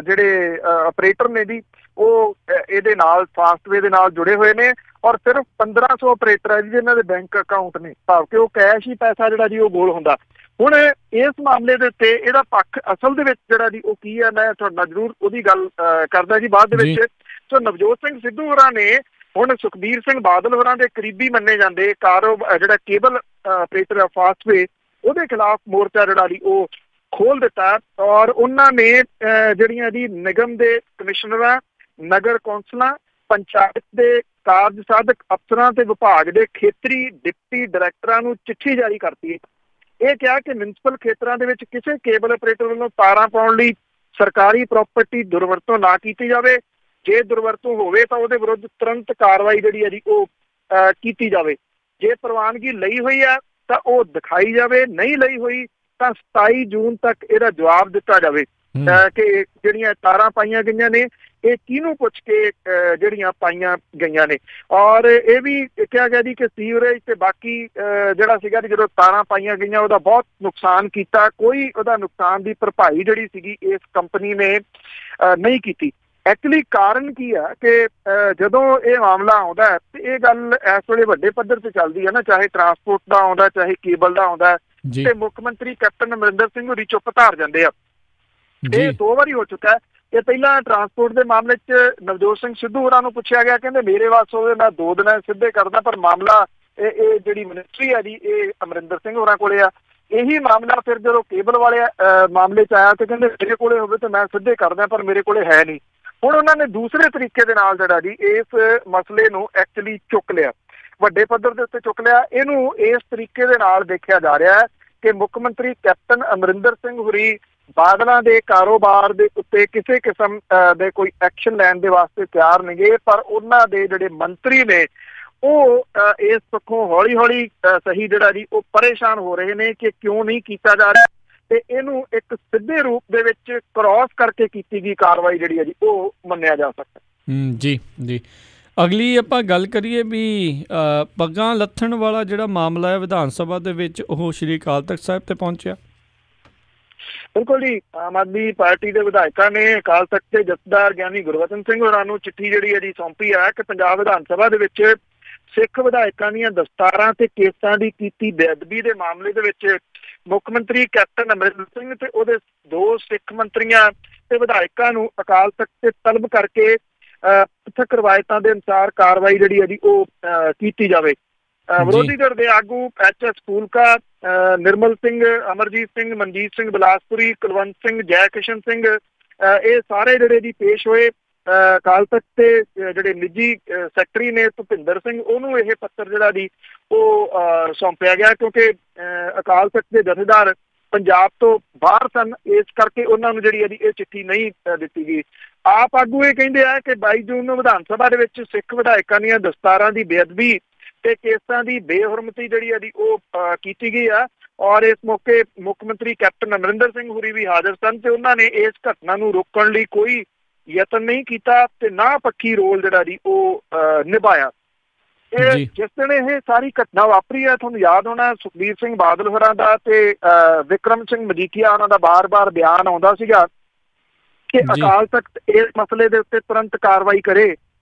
ਜਿਹੜੇ ਆਪਰੇਟਰ ਨੇ ਜੀ ਉਹ ਇਹਦੇ ਨਾਲ ਫਾਸਟਵੇ ਦੇ ਨਾਲ ਜੁੜੇ ਹੋਏ ਨੇ ਔਰ ਸਿਰਫ 1500 ਆਪਰੇਟਰ ਹੈ ਜੀ ਜਿਹਨਾਂ ਦੇ ਬੈਂਕ ਅਕਾਊਂਟ ਨੇ ਭਾਵ ਕਿ ਉਹ ਕੈਸ਼ ਹੀ ਪੈਸਾ ਜਿਹੜਾ ਜੀ ਉਹ ਗੋਲ ਹੁੰਦਾ। ਹੁਣ ਇਸ ਮਾਮਲੇ ਦੇ ਉੱਤੇ ਇਹਦਾ ਪੱਖ ਅਸਲ ਦੇ ਵਿੱਚ ਜਿਹੜਾ ਜੀ ਉਹ ਕੀ ਹੈ ਮੈਂ ਤੁਹਾਡੇ ਨਾਲ ਜ਼ਰੂਰ ਉਹਦੀ ਗੱਲ ਕਰਦਾ ਜੀ ਬਾਅਦ ਦੇ ਵਿੱਚ। ਸੋ ਨਵਜੋਤ ਸਿੰਘ ਸਿੱਧੂ ਹੋਰਾਂ ਨੇ ਹੁਣ ਸੁਖਬੀਰ ਸਿੰਘ ਬਾਦਲ ਹੋਰਾਂ ਦੇ ਕਰੀਬੀ ਮੰਨੇ ਜਾਂਦੇ ਜਿਹੜਾ ਕੇਬਲ ਆਪਰੇਟਰ ਫਾਸਟਵੇ ਉਹਦੇ ਖਿਲਾਫ ਮੋਰਚਾ ਜਿਹੜਾ ਜੀ ਉਹ ਖੋਲ ਦਿੱਤਾ ਔਰ ਉਹਨਾਂ ਨੇ ਜਿਹੜੀਆਂ ਜੀ ਨਿਗਮ ਦੇ ਕਮਿਸ਼ਨਰਾਂ, ਨਗਰ ਕੌਂਸਲਾਂ, ਪੰਚਾਇਤ ਦੇ ਕਾਰਜ ਸਾਧਕ ਅਫਸਰਾਂ ਤੇ ਵਿਭਾਗ ਦੇ ਖੇਤਰੀ ਡਿਪਟੀ ਡਾਇਰੈਕਟਰਾਂ ਨੂੰ ਚਿੱਠੀ ਜਾਰੀ ਕਰਤੀ ਹੈ। ਇਹ ਕਿਹਾ ਕਿ ਮਿਊਨਿਸਪਲ ਖੇਤਰਾਂ ਦੇ ਵਿੱਚ ਕਿਸੇ ਕੇਬਲ ਆਪਰੇਟਰ ਵੱਲੋਂ ਤਾਰਾਂ ਪਾਉਣ ਲਈ ਸਰਕਾਰੀ ਪ੍ਰਾਪਰਟੀ ਦੁਰਵਰਤੋਂ ਨਾ ਕੀਤੀ ਜਾਵੇ। ਜੇ ਦੁਰਵਰਤੋਂ ਹੋਵੇ ਤਾਂ ਉਹਦੇ ਵਿਰੁੱਧ ਤੁਰੰਤ ਕਾਰਵਾਈ ਜਿਹੜੀ ਹੈ ਜੀ ਉਹ ਕੀਤੀ ਜਾਵੇ। ਜੇ ਪ੍ਰਵਾਨਗੀ ਲਈ ਹੋਈ ਹੈ ਤਾਂ ਉਹ ਦਿਖਾਈ ਜਾਵੇ, ਨਹੀਂ ਲਈ ਹੋਈ ਤਾਂ 27 ਜੂਨ ਤੱਕ ਇਹਦਾ ਜਵਾਬ ਦਿੱਤਾ ਜਾਵੇ ਕਿ ਜਿਹੜੀਆਂ ਤਾਰਾਂ ਪਾਈਆਂ ਗਈਆਂ ਨੇ ਇਹ ਕਿਹਨੂੰ ਪੁੱਛ ਕੇ ਜਿਹੜੀਆਂ ਪਾਈਆਂ ਗਈਆਂ ਨੇ। ਔਰ ਇਹ ਵੀ ਕਿਹਾ ਗਿਆ ਜੀ ਕਿ ਸੀਵਰੇਜ ਤੇ ਬਾਕੀ ਜਿਹੜਾ ਸੀਗਾ ਜਦੋਂ ਤਾਰਾਂ ਪਾਈਆਂ ਗਈਆਂ ਉਹਦਾ ਬਹੁਤ ਨੁਕਸਾਨ ਕੀਤਾ, ਕੋਈ ਉਹਦਾ ਨੁਕਸਾਨ ਦੀ ਭਰਪਾਈ ਜਿਹੜੀ ਸੀਗੀ ਇਸ ਕੰਪਨੀ ਨੇ ਨਹੀਂ ਕੀਤੀ। ਐਕਚੁਅਲੀ ਕਾਰਨ ਕੀ ਆ ਕਿ ਜਦੋਂ ਇਹ ਮਾਮਲਾ ਆਉਂਦਾ ਤੇ ਇਹ ਗੱਲ ਇਸ ਵੇਲੇ ਵੱਡੇ ਪੱਧਰ ਤੇ ਚੱਲਦੀ ਹੈ ਨਾ, ਚਾਹੇ ਟਰਾਂਸਪੋਰਟ ਦਾ ਆਉਂਦਾ ਚਾਹੇ ਕੇਬਲ ਦਾ ਆਉਂਦਾ ਤੇ ਮੁੱਖ ਮੰਤਰੀ ਕੈਪਟਨ ਅਮਰਿੰਦਰ ਸਿੰਘ ਹੋਰੀ ਚੁੱਪ ਧਾਰ ਜਾਂਦੇ ਆ। ਇਹ 2 ਵਾਰੀ ਹੋ ਚੁੱਕਾ ਹੈ। ਇਹ ਪਹਿਲਾਂ ਟਰਾਂਸਪੋਰਟ ਦੇ ਮਾਮਲੇ 'ਚ ਨਵਜੋਤ ਸਿੰਘ ਸਿੱਧੂ ਹੋਰਾਂ ਨੂੰ ਪੁੱਛਿਆ ਗਿਆ, ਕਹਿੰਦੇ ਮੇਰੇ ਵਾਸ ਹੋਵੇ ਮੈਂ 2 ਦਿਨਾਂ ਸਿੱਧੇ ਕਰਦਾ, ਪਰ ਮਾਮਲਾ ਇਹ ਜਿਹੜੀ ਮਿਨਿਸਟਰੀ ਆ ਜੀ ਇਹ ਅਮਰਿੰਦਰ ਸਿੰਘ ਹੋਰਾਂ ਕੋਲੇ ਆ। ਇਹੀ ਮਾਮਲਾ ਫਿਰ ਜਦੋਂ ਕੇਬਲ ਵਾਲੇ ਮਾਮਲੇ 'ਚ ਆਇਆ ਤੇ ਕਹਿੰਦੇ ਮੇਰੇ ਕੋਲੇ ਹੋਵੇ ਤੇ ਮੈਂ ਸਿੱਧੇ ਕਰਦਾ ਪਰ ਮੇਰੇ ਕੋਲੇ ਹੈ ਨਹੀਂ। ਹੁਣ ਉਹਨਾਂ ਨੇ ਦੂਸਰੇ ਤਰੀਕੇ ਦੇ ਨਾਲ ਜਿਹੜਾ ਜੀ ਇਸ ਮਸਲੇ ਨੂੰ ਐਕਚੁਅਲੀ ਚੁੱਕ ਲਿਆ, ਵੱਡੇ ਪੱਧਰ ਦੇ ਉੱਤੇ ਚੁੱਕ ਲਿਆ। ਇਹਨੂੰ ਇਸ ਤਰੀਕੇ ਦੇ ਨਾਲ ਦੇਖਿਆ ਜਾ ਰਿਹਾ ਹੈ ਕਿ ਮੁੱਖ ਮੰਤਰੀ ਕੈਪਟਨ ਅਮਰਿੰਦਰ ਸਿੰਘ ਹੋਰੀ ਬਾਦਲਾਂ ਦੇ ਕਾਰੋਬਾਰ ਦੇ ਉੱਤੇ ਕਿਸੇ ਕਿਸਮ ਦੇ ਕੋਈ ਐਕਸ਼ਨ ਲੈਣ ਦੇ ਵਾਸਤੇ ਤਿਆਰ ਨੇਗੇ, ਪਰ ਉਹਨਾਂ ਦੇ ਜਿਹੜੇ ਮੰਤਰੀ ਨੇ ਉਹ ਇਸ ਪੱਖੋਂ ਹੌਲੀ ਹੌਲੀ ਸਹੀ ਜਿਹੜਾ ਜੀ ਉਹ ਪਰੇਸ਼ਾਨ ਹੋ ਰਹੇ ਨੇ ਕਿ ਕਿਉਂ ਨਹੀਂ ਕੀਤਾ ਜਾ ਰਿਹਾ ਤੇ ਇਹਨੂੰ ਇੱਕ ਸਿੱਧੇ ਰੂਪ ਦੇ ਵਿੱਚ ਕ੍ਰਾਸ ਕਰਕੇ ਕੀਤੀ ਗਈ ਕਾਰਵਾਈ ਜਿਹੜੀ ਹੈ ਜੀ ਉਹ ਮੰਨਿਆ ਜਾ ਸਕਦਾ। ਜੀ ਜੀ, ਅਗਲੀ ਆਪਾਂ ਗੱਲ ਕਰੀਏ ਵੀ ਪੱਗਾਂ ਲੱਥਣ ਵਾਲਾ ਜਿਹੜਾ ਮਾਮਲਾ ਹੈ ਵਿਧਾਨ ਸਭਾ ਦੇ ਵਿੱਚ ਉਹ ਸ਼੍ਰੀ ਅਕਾਲ ਤਖ਼ਤ ਸਾਹਿਬ ਤੇ ਪਹੁੰਚਿਆ। ਬਿਲਕੁਲ ਜੀ, ਆਮ ਆਦਮੀ ਪਾਰਟੀ ਦੇ ਵਿਧਾਇਕਾਂ ਨੇ ਅਕਾਲ ਤਖ਼ਤ ਦੇ ਜਥੇਦਾਰ ਗਿਆਨੀ ਗੁਰਬਚਨ ਸਿੰਘ ਹੋਰਾਂ ਨੂੰ ਚਿੱਠੀ ਜਿਹੜੀ ਹੈ ਜੀ ਸੌਂਪੀ ਹੈ ਕਿ ਪੰਜਾਬ ਵਿਧਾਨ ਸਭਾ ਦੇ ਵਿੱਚ ਸਿੱਖ ਵਿਧਾਇਕਾਂ ਦੀਆਂ ਦਸਤਾਰਾਂ ਤੇ ਕੇਸਾਂ ਦੀ ਕੀਤੀ ਬੇਅਦਬੀ ਦੇ ਮਾਮਲੇ ਦੇ ਵਿੱਚ ਮੁੱਖ ਮੰਤਰੀ ਕੈਪਟਨ ਅਮਰਿੰਦਰ ਸਿੰਘ ਤੇ ਉਹਦੇ 2 ਸਿੱਖ ਮੰਤਰੀਆਂ ਤੇ ਵਿਧਾਇਕਾਂ ਨੂੰ ਅਕਾਲ ਤਖ਼ਤ ਤੇ ਤਲਬ ਕਰਕੇ ਪੱਥਕ ਰਵਾਇਤਾਂ ਦੇ ਅਨੁਸਾਰ ਕਾਰਵਾਈ ਜਿਹੜੀ ਹੈ ਜੀ ਉਹ ਕੀਤੀ ਜਾਵੇ। ਵਿਰੋਧੀ ਧਿਰ ਦੇ ਆਗੂ HS ਫੂਲਕਾ, ਨਿਰਮਲ ਸਿੰਘ, ਅਮਰਜੀਤ ਸਿੰਘ, ਮਨਜੀਤ ਸਿੰਘ ਬਿਲਾਸਪੁਰੀ, ਕੁਲਵੰਤ ਸਿੰਘ, ਜੈ ਕਿਸ਼ਨ ਸਿੰਘ, ਇਹ ਸਾਰੇ ਜਿਹੜੇ ਜੀ ਪੇਸ਼ ਹੋਏ। ਅਕਾਲ ਤਖ਼ਤ ਤੇ ਜਿਹੜੇ ਨਿੱਜੀ ਸੈਕਟਰੀ ਨੇ ਭੁਪਿੰਦਰ ਸਿੰਘ, ਉਹਨੂੰ ਇਹ ਪੱਤਰ ਜਿਹੜਾ ਜੀ ਉਹ ਸੌਂਪਿਆ ਗਿਆ, ਕਿਉਂਕਿ ਅਕਾਲ ਤਖ਼ਤ ਦੇ ਜਥੇਦਾਰ ਪੰਜਾਬ ਤੋਂ ਬਾਹਰ ਸਨ, ਇਸ ਕਰਕੇ ਉਹਨਾਂ ਨੂੰ ਜਿਹੜੀ ਇਹ ਚਿੱਠੀ ਨਹੀਂ ਦਿੱਤੀ ਗਈ। ਆਪ ਆਗੂ ਇਹ ਕਹਿੰਦੇ ਆ ਕਿ 22 ਜੂਨ ਨੂੰ ਵਿਧਾਨ ਸਭਾ ਦੇ ਵਿੱਚ ਸਿੱਖ ਵਿਧਾਇਕਾਂ ਦੀਆਂ ਦਸਤਾਰਾਂ ਦੀ ਬੇਅਦਬੀ ਤੇ ਕੇਸਾਂ ਦੀ ਬੇਹੁਰਮਤੀ ਜਿਹੜੀ ਉਹ ਕੀਤੀ ਗਈ ਆ, ਔਰ ਇਸ ਮੌਕੇ ਮੁੱਖ ਮੰਤਰੀ ਕੈਪਟਨ ਅਮਰਿੰਦਰ ਸਿੰਘ ਹੋਰੀ ਵੀ ਹਾਜ਼ਰ ਸਨ ਤੇ ਉਹਨਾਂ ਨੇ ਇਸ ਘਟਨਾ ਨੂੰ ਰੋਕਣ ਲਈ ਕੋਈ ਯਤਨ ਨਹੀਂ ਕੀਤਾ ਤੇ ਨਾ ਪੱਖੀ ਰੋਲ ਜਿਹੜਾ ਜੀ ਉਹ ਨਿਭਾਇਆ। ਇਹ ਜਿਸ ਦਿਨ ਇਹ ਸਾਰੀ ਘਟਨਾ ਵਾਪਰੀ ਹੈ, ਤੁਹਾਨੂੰ ਯਾਦ ਹੋਣਾ ਸੁਖਬੀਰ ਸਿੰਘ ਬਾਦਲ ਹੋਰਾਂ ਦਾ ਤੇ ਵਿਕਰਮ ਸਿੰਘ ਮਜੀਠੀਆ ਉਹਨਾਂ ਦਾ ਬਾਰ-ਬਾਰ ਬਿਆਨ ਆਉਂਦਾ ਸੀਗਾ ਕਿ ਅਕਾਲ ਤਖ਼ਤ ਇਸ ਮਸਲੇ ਦੇ ਉੱਤੇ ਤੁਰੰਤ ਕਾਰਵਾਈ ਕਰੇ,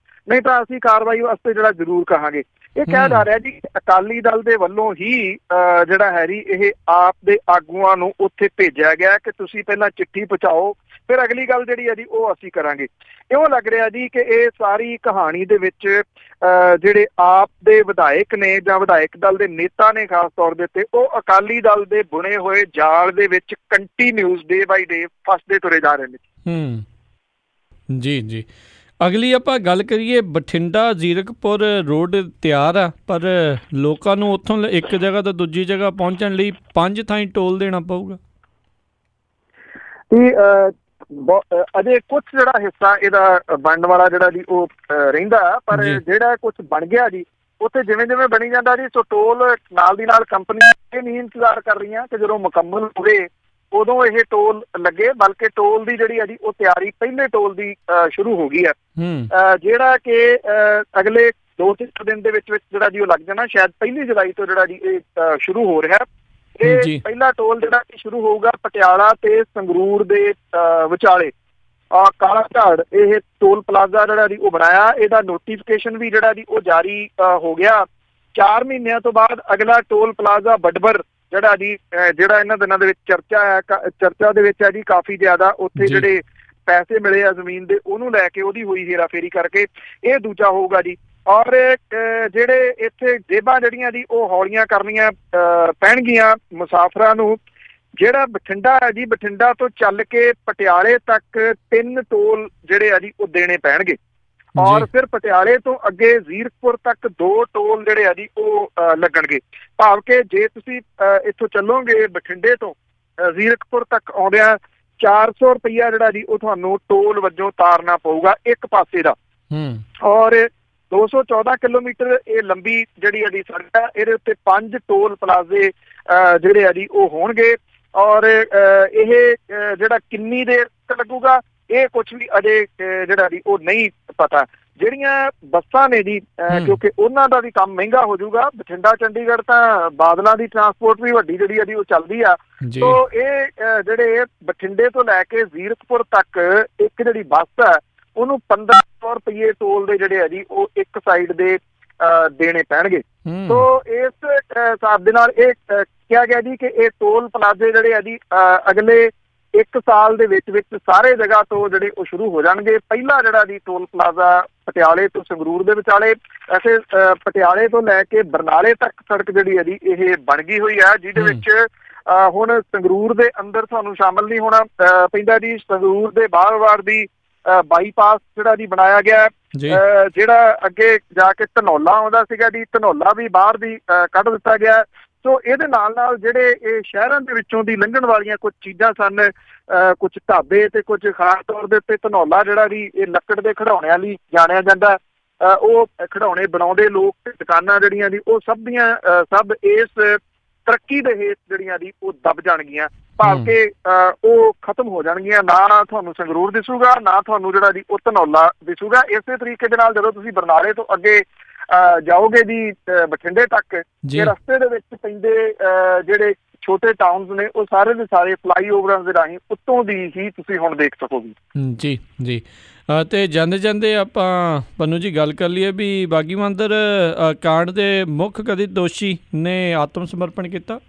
ਨਹੀਂ ਤਾਂ ਅਸੀਂ ਕਾਰਵਾਈ ਵਾਸਤੇ ਜਿਹੜਾ ਜ਼ਰੂਰ ਕਹਾਂਗੇ। ਇਹ ਕਿਹਾ ਜਾ ਰਿਹਾ ਜੀ ਅਕਾਲੀ ਦਲ ਦੇ ਵੱਲੋਂ ਹੀ ਜਿਹੜਾ ਹੈ ਜੀ ਇਹ ਆਪ ਦੇ ਆਗੂਆਂ ਨੂੰ ਉੱਥੇ ਭੇਜਿਆ ਗਿਆ ਕਿ ਤੁਸੀਂ ਪਹਿਲਾਂ ਚਿੱਠੀ ਪਹੁੰਚਾਓ, ਫਿਰ ਅਗਲੀ ਗੱਲ ਜਿਹੜੀ ਹੈ ਜੀ ਉਹ ਅਸੀਂ ਕਰਾਂਗੇ। ਇਉਂ ਲੱਗ ਰਿਹਾ ਜੀ ਕਿ ਇਹ ਸਾਰੀ ਕਹਾਣੀ ਦੇ ਵਿੱਚ ਜਿਹੜੇ ਆਪ ਦੇ ਵਿਧਾਇਕ ਨੇ ਜਾਂ ਵਿਧਾਇਕ ਦਲ ਦੇ ਨੇਤਾ ਨੇ ਖਾਸ ਤੌਰ ਦੇ ਉੱਤੇ, ਉਹ ਅਕਾਲੀ ਦਲ ਦੇ ਬੁਣੇ ਹੋਏ ਜਾਲ ਦੇ ਵਿੱਚ ਕੰਟੀਨਿਊਸ ਡੇ ਬਾਈ ਡੇ ਫਸਦੇ ਤੁਰੇ ਜਾ ਰਹੇ ਨੇ। ਜੀ ਅਗਲੀ ਆਪਾਂ ਗੱਲ ਕਰੀਏ, ਬਠਿੰਡਾ ਜ਼ੀਰਕਪੁਰ ਰੋਡ ਤਿਆਰ ਆ, ਪਰ ਲੋਕਾਂ ਨੂੰ ਉੱਥੋਂ ਇੱਕ ਜਗ੍ਹਾ ਤੋਂ ਦੂਜੀ ਜਗ੍ਹਾ ਪਹੁੰਚਣ ਲਈ 5 ਥਾਈਂ ਟੋਲ ਦੇਣਾ ਪਊਗਾ। ਅਜੇ ਕੁਛ ਜਿਹੜਾ ਹਿੱਸਾ ਇਹਦਾ ਬਣਨ ਵਾਲਾ ਜਿਹੜਾ ਜੀ ਉਹ ਰਹਿੰਦਾ, ਪਰ ਜਿਹੜਾ ਕੁਛ ਬਣ ਗਿਆ ਜੀ ਉੱਥੇ ਜਿਵੇਂ ਬਣੀ ਜਾਂਦਾ ਜੀ, ਸੋ ਟੋਲ ਨਾਲ ਦੀ ਨਾਲ ਕੰਪਨੀ ਇਹ ਨਹੀਂ ਇੰਤਜ਼ਾਰ ਕਰ ਰਹੀਆਂ ਕਿ ਜਦੋਂ ਮੁਕੰਮਲ ਹੋਵੇ ਉਦੋਂ ਇਹ ਟੋਲ ਲੱਗੇ, ਬਲਕਿ ਟੋਲ ਦੀ ਜਿਹੜੀ ਹੈ ਜੀ ਉਹ ਤਿਆਰੀ ਪਹਿਲੇ ਟੋਲ ਦੀ ਸ਼ੁਰੂ ਹੋ ਗਈ ਹੈ, ਜਿਹੜਾ ਕਿ ਅਗਲੇ 2-3 ਦਿਨ ਦੇ ਵਿੱਚ ਜਿਹੜਾ ਜੀ ਉਹ ਲੱਗ ਜਾਣਾ, ਸ਼ਾਇਦ 1 ਜੁਲਾਈ ਤੋਂ ਜਿਹੜਾ ਜੀ ਇਹ ਸ਼ੁਰੂ ਹੋ ਰਿਹਾ। ਇਹ ਪਹਿਲਾ ਟੋਲ ਜਿਹੜਾ ਸ਼ੁਰੂ ਹੋਊਗਾ ਪਟਿਆਲਾ ਤੇ ਸੰਗਰੂਰ ਦੇ ਵਿਚਾਲੇ ਕਾਲਾ ਝਾੜ, ਇਹ ਟੋਲ ਪਲਾਜ਼ਾ ਜਿਹੜਾ ਜੀ ਉਹ ਬਣਾਇਆ, ਇਹਦਾ ਨੋਟੀਫਿਕੇਸ਼ਨ ਵੀ ਜਿਹੜਾ ਜੀ ਉਹ ਜਾਰੀ ਹੋ ਗਿਆ। 4 ਮਹੀਨਿਆਂ ਤੋਂ ਬਾਅਦ ਅਗਲਾ ਟੋਲ ਪਲਾਜ਼ਾ ਬਡਬਰ ਜਿਹੜਾ ਇਹਨਾਂ ਦਿਨਾਂ ਦੇ ਵਿੱਚ ਚਰਚਾ ਦੇ ਵਿੱਚ ਹੈ ਜੀ ਕਾਫੀ ਜ਼ਿਆਦਾ, ਉੱਥੇ ਜਿਹੜੇ ਪੈਸੇ ਮਿਲੇ ਆ ਜ਼ਮੀਨ ਦੇ ਉਹਨੂੰ ਲੈ ਕੇ ਉਹਦੀ ਹੋਈ ਹੇਰਾਫੇਰੀ ਕਰਕੇ ਇਹ ਦੂਜਾ ਹੋਊਗਾ ਜੀ। ਔਰ ਜਿਹੜੇ ਇੱਥੇ ਜੇਬਾਂ ਜਿਹੜੀਆਂ ਜੀ ਉਹ ਹੌਲੀਆਂ ਕਰਨੀਆਂ ਪੈਣਗੀਆਂ ਮੁਸਾਫਰਾਂ ਨੂੰ। ਜਿਹੜਾ ਬਠਿੰਡਾ ਹੈ ਜੀ, ਬਠਿੰਡਾ ਤੋਂ ਚੱਲ ਕੇ ਪਟਿਆਲੇ ਤੱਕ 3 ਟੋਲ ਜਿਹੜੇ ਆ ਜੀ ਉਹ ਦੇਣੇ ਪੈਣਗੇ, ਔਰ ਫਿਰ ਪਟਿਆਲੇ ਤੋਂ ਅੱਗੇ ਜ਼ੀਰਕਪੁਰ ਤੱਕ 2 ਟੋਲ ਜਿਹੜੇ ਆ ਜੀ ਉਹ ਲੱਗਣਗੇ। ਭਾਵ ਕਿ ਜੇ ਤੁਸੀਂ ਇੱਥੋਂ ਚੱਲੋਗੇ ਬਠਿੰਡੇ ਤੋਂ ਜ਼ੀਰਕਪੁਰ ਤੱਕ ਆਉਂਦਿਆਂ 400 ਰੁਪਈਆ ਜਿਹੜਾ ਜੀ ਉਹ ਤੁਹਾਨੂੰ ਟੋਲ ਵਜੋਂ ਤਾਰਨਾ ਪਊਗਾ ਇੱਕ ਪਾਸੇ ਦਾ। ਔਰ 214 ਕਿਲੋਮੀਟਰ ਇਹ ਲੰਬੀ ਜਿਹੜੀ ਆ ਜੀ ਸੜਕ ਹੈ, ਇਹਦੇ ਉੱਤੇ 5 ਟੋਲ ਪਲਾਜ਼ੇ ਜਿਹੜੇ ਆ ਜੀ ਉਹ ਹੋਣਗੇ। ਔਰ ਇਹ ਜਿਹੜਾ ਕਿੰਨੀ ਦੇਰ ਤੱਕ ਲੱਗੂਗਾ ਇਹ ਕੁਛ ਵੀ ਅਜੇ ਜਿਹੜਾ ਜੀ ਉਹ ਨਹੀਂ ਪਤਾ। ਜਿਹੜੀਆਂ ਬੱਸਾਂ ਨੇ ਜੀ ਕਿਉਂਕਿ ਉਹਨਾਂ ਦਾ ਵੀ ਕੰਮ ਮਹਿੰਗਾ ਹੋ ਜਾਊਗਾ, ਬਠਿੰਡਾ ਚੰਡੀਗੜ੍ਹ ਤਾਂ ਬਾਦਲਾਂ ਦੀ ਟਰਾਂਸਪੋਰਟ ਵੀ ਵੱਡੀ ਜਿਹੜੀ ਆ ਜੀ ਉਹ ਚੱਲਦੀ ਆ, ਸੋ ਇਹ ਜਿਹੜੇ ਬਠਿੰਡੇ ਤੋਂ ਲੈ ਕੇ ਜ਼ੀਰਕਪੁਰ ਤੱਕ ਇੱਕ ਜਿਹੜੀ ਬੱਸ ਹੈ ਉਹਨੂੰ 1500 ਰੁਪਏ ਟੋਲ ਦੇ ਜਿਹੜੇ ਆ ਜੀ ਉਹ ਇੱਕ ਸਾਈਡ ਦੇ ਦੇਣੇ ਪੈਣਗੇ। ਸੋ ਇਸ ਹਿਸਾਬ ਦੇ ਨਾਲ ਇਹ ਕਿਹਾ ਗਿਆ ਜੀ ਕਿ ਇਹ ਟੋਲ ਪਲਾਜ਼ੇ ਜਿਹੜੇ ਆ ਜੀ ਅਗਲੇ 1 ਸਾਲ ਦੇ ਵਿੱਚ ਸਾਰੇ ਜਗ੍ਹਾ ਤੋਂ ਜਿਹੜੇ ਉਹ ਸ਼ੁਰੂ ਹੋ ਜਾਣਗੇ। ਪਹਿਲਾ ਜਿਹੜਾ ਜੀ ਟੋਲ ਪਲਾਜ਼ਾ ਪਟਿਆਲੇ ਤੋਂ ਸੰਗਰੂਰ ਦੇ ਵਿਚਾਲੇ, ਵੈਸੇ ਪਟਿਆਲੇ ਤੋਂ ਲੈ ਕੇ ਬਰਨਾਲੇ ਤੱਕ ਸੜਕ ਜਿਹੜੀ ਹੈ ਜੀ ਇਹ ਬਣ ਗਈ ਹੋਈ ਹੈ, ਜਿਹਦੇ ਵਿੱਚ ਹੁਣ ਸੰਗਰੂਰ ਦੇ ਅੰਦਰ ਤੁਹਾਨੂੰ ਸ਼ਾਮਲ ਨਹੀਂ ਹੋਣਾ ਪੈਂਦਾ ਜੀ। ਸੰਗਰੂਰ ਦੇ ਬਾਹਰ ਦੀ ਬਾਈਪਾਸ ਜਿਹੜਾ ਜੀ ਬਣਾਇਆ ਗਿਆ, ਜਿਹੜਾ ਅੱਗੇ ਜਾ ਕੇ ਧਨੌਲਾ ਆਉਂਦਾ ਸੀਗਾ ਜੀ, ਧਨੌਲਾ ਵੀ ਬਾਹਰ ਦੀ ਕੱਢ ਦਿੱਤਾ ਗਿਆ। ਸੋ ਇਹਦੇ ਨਾਲ ਜਿਹੜੇ ਇਹ ਸ਼ਹਿਰਾਂ ਦੇ ਵਿੱਚੋਂ ਦੀ ਲੰਘਣ ਵਾਲੀਆਂ ਕੁਝ ਚੀਜ਼ਾਂ ਸਨ, ਕੁਝ ਢਾਬੇ ਤੇ ਕੁਝ ਖਾਸ ਤੌਰ ਦੇ ਉੱਤੇ ਧਨੌਲਾ ਜਿਹੜਾ ਜੀ ਇਹ ਲੱਕੜ ਦੇ ਖਿਡੌਣਿਆਂ ਲਈ ਜਾਣਿਆ ਜਾਂਦਾ, ਉਹ ਖਿਡੌਣੇ ਬਣਾਉਂਦੇ ਲੋਕ ਤੇ ਦੁਕਾਨਾਂ ਜਿਹੜੀਆਂ ਜੀ ਉਹ ਸਭ ਇਸ ਤਰੱਕੀ ਦੇ ਹੇਠ ਜਿਹੜੀਆਂ ਜੀ ਉਹ ਦਬ ਜਾਣਗੀਆਂ। ਭਾਵ ਕਿ ਉਹ ਖਤਮ ਹੋ ਜਾਣਗੀਆਂ, ਨਾ ਤੁਹਾਨੂੰ ਸੰਗਰੂਰ ਦਿਸੂਗਾ ਨਾ ਤੁਹਾਨੂੰ ਜਿਹੜਾ ਜੀ ਉਹ ਧਨੌਲਾ ਦਿਸੂਗਾ। ਇਸੇ ਤਰੀਕੇ ਦੇ ਨਾਲ ਜਦੋਂ ਤੁਸੀਂ ਬਰਨਾਲੇ ਤੋਂ ਅੱਗੇ ਜਾਓਗੇ ਜੀ ਬਠਿੰਡੇ ਤੱਕ, ਇਹ ਰਸਤੇ ਦੇ ਵਿੱਚ ਪੈਂਦੇ ਜਿਹੜੇ ਛੋਟੇ ਟਾਊਨਸ ਨੇ ਉਹ ਸਾਰੇ ਦੇ ਸਾਰੇ ਫਲਾਈਓਵਰਾਂ ਦੇ ਰਾਹੀਂ ਉੱਤੋਂ ਦੀ ਹੀ ਤੁਸੀਂ ਹੁਣ ਦੇਖ ਸਕੋਗੇ। ਜੀ ਜੀ। ਅਤੇ ਜਾਂਦੇ ਜਾਂਦੇ ਆਪਾਂ ਪੰਨੂ ਜੀ ਗੱਲ ਕਰ ਲਈਏ ਵੀ ਬਾਗੀ ਮੰਦਰ ਕਾਂਡ ਦੇ ਮੁੱਖ ਕਥਿਤ ਦੋਸ਼ੀ ਨੇ ਆਤਮ ਸਮਰਪਣ ਕੀਤਾ।